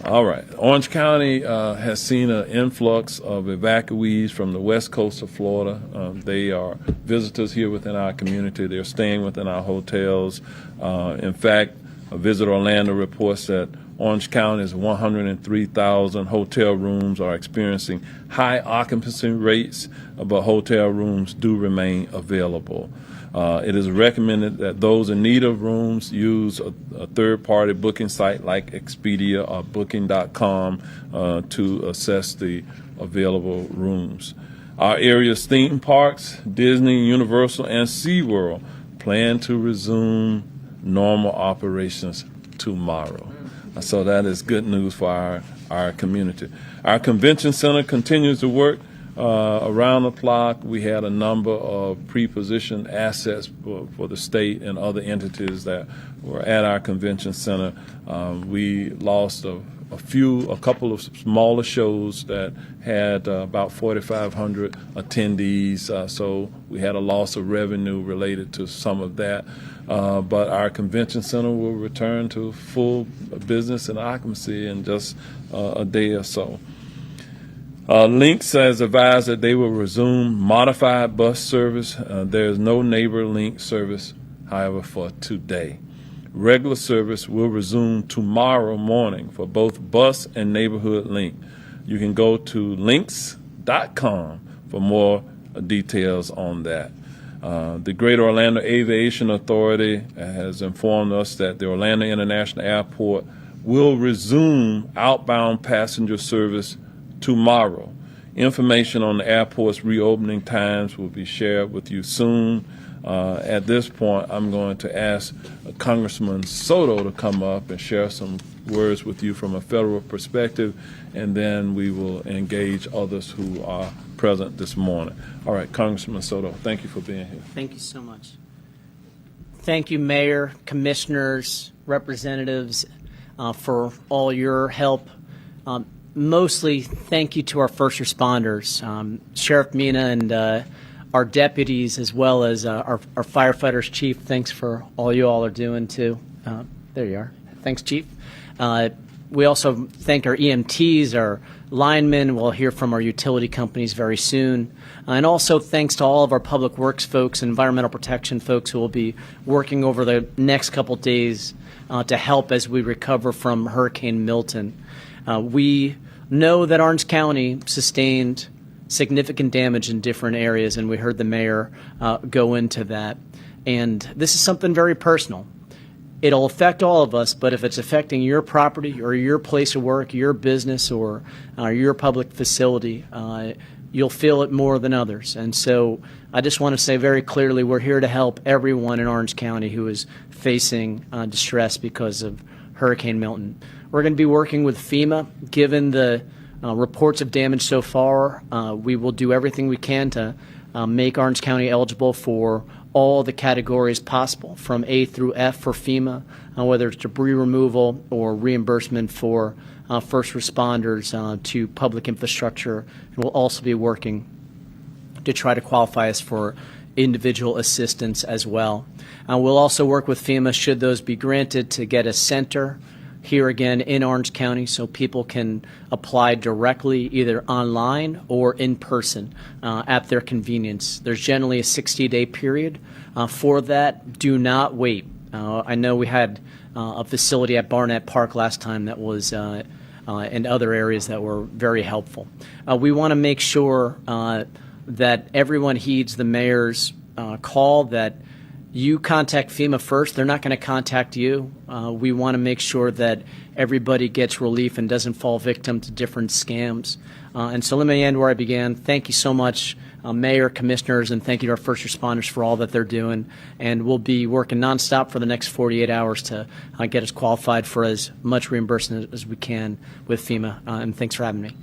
All right. Orange County has seen an influx of evacuees from the west coast of Florida. They are visitors here within our community. They're staying within our hotels. In fact, Visit Orlando reports that Orange County's 103,000 hotel rooms are experiencing high occupancy rates, but hotel rooms do remain available. It is recommended that those in need of rooms use a third-party booking site like Expedia or Booking.com to assess the available rooms. Our area's theme parks, Disney, Universal, and SeaWorld plan to resume normal operations tomorrow. So that is good news for our community. Our convention center continues to work around the clock. We had a number of pre-positioned assets for the state and other entities that were at our convention center. We lost a couple of smaller shows that had about 4,500 attendees, so we had a loss of revenue related to some of that. But our convention center will return to full business and occupancy in just a day or so. Lynx has advised that they will resume modified bus service. There is no neighbor Link service, however, for today. Regular service will resume tomorrow morning for both bus and neighborhood Link. You can go to lynx.com for more details on that. The Greater Orlando Aviation Authority has informed us that the Orlando International Airport will resume outbound passenger service tomorrow. Information on the airport's reopening times will be shared with you soon. At this point, I'm going to ask Congressman Soto to come up and share some words with you from a federal perspective, and then we will engage others who are present this morning. All right, Congressman Soto, thank you for being here. Thank you so much. Thank you, Mayor, Commissioners, Representatives, for all your help. Mostly, thank you to our first responders, Sheriff Mina and our deputies, as well as our firefighters. Chief, thanks for all you all are doing, too. There you are. Thanks, Chief. We also thank our EMTs, our linemen. We'll hear from our utility companies very soon. And also thanks to all of our public works folks and environmental protection folks who will be working over the next couple days to help as we recover from Hurricane Milton. We know that Orange County sustained significant damage in different areas, and we heard the mayor go into that. And this is something very personal. It'll affect all of us, but if it's affecting your property or your place of work, your business, or your public facility, you'll feel it more than others. And so I just want to say very clearly, we're here to help everyone in Orange County who is facing distress because of Hurricane Milton. We're going to be working with FEMA. Given the reports of damage so far, we will do everything we can to make Orange County eligible for all the categories possible, from A through F for FEMA, whether it's debris removal or reimbursement for first responders to public infrastructure. And we'll also be working to try to qualify us for individual assistance as well. We'll also work with FEMA, should those be granted, to get a center here again in Orange County so people can apply directly either online or in person at their convenience. There's generally a 60-day period for that. Do not wait. I know we had a facility at Barnett Park last time that was and other areas that were very helpful. We want to make sure that everyone heeds the mayor's call that you contact FEMA first. They're not going to contact you. We want to make sure that everybody gets relief and doesn't fall victim to different scams. And so let me end where I began. Thank you so much, Mayor, Commissioners, and thank you to our first responders for all that they're doing. And we'll be working nonstop for the next 48 hours to get us qualified for as much reimbursement as we can with FEMA. And thanks for having me.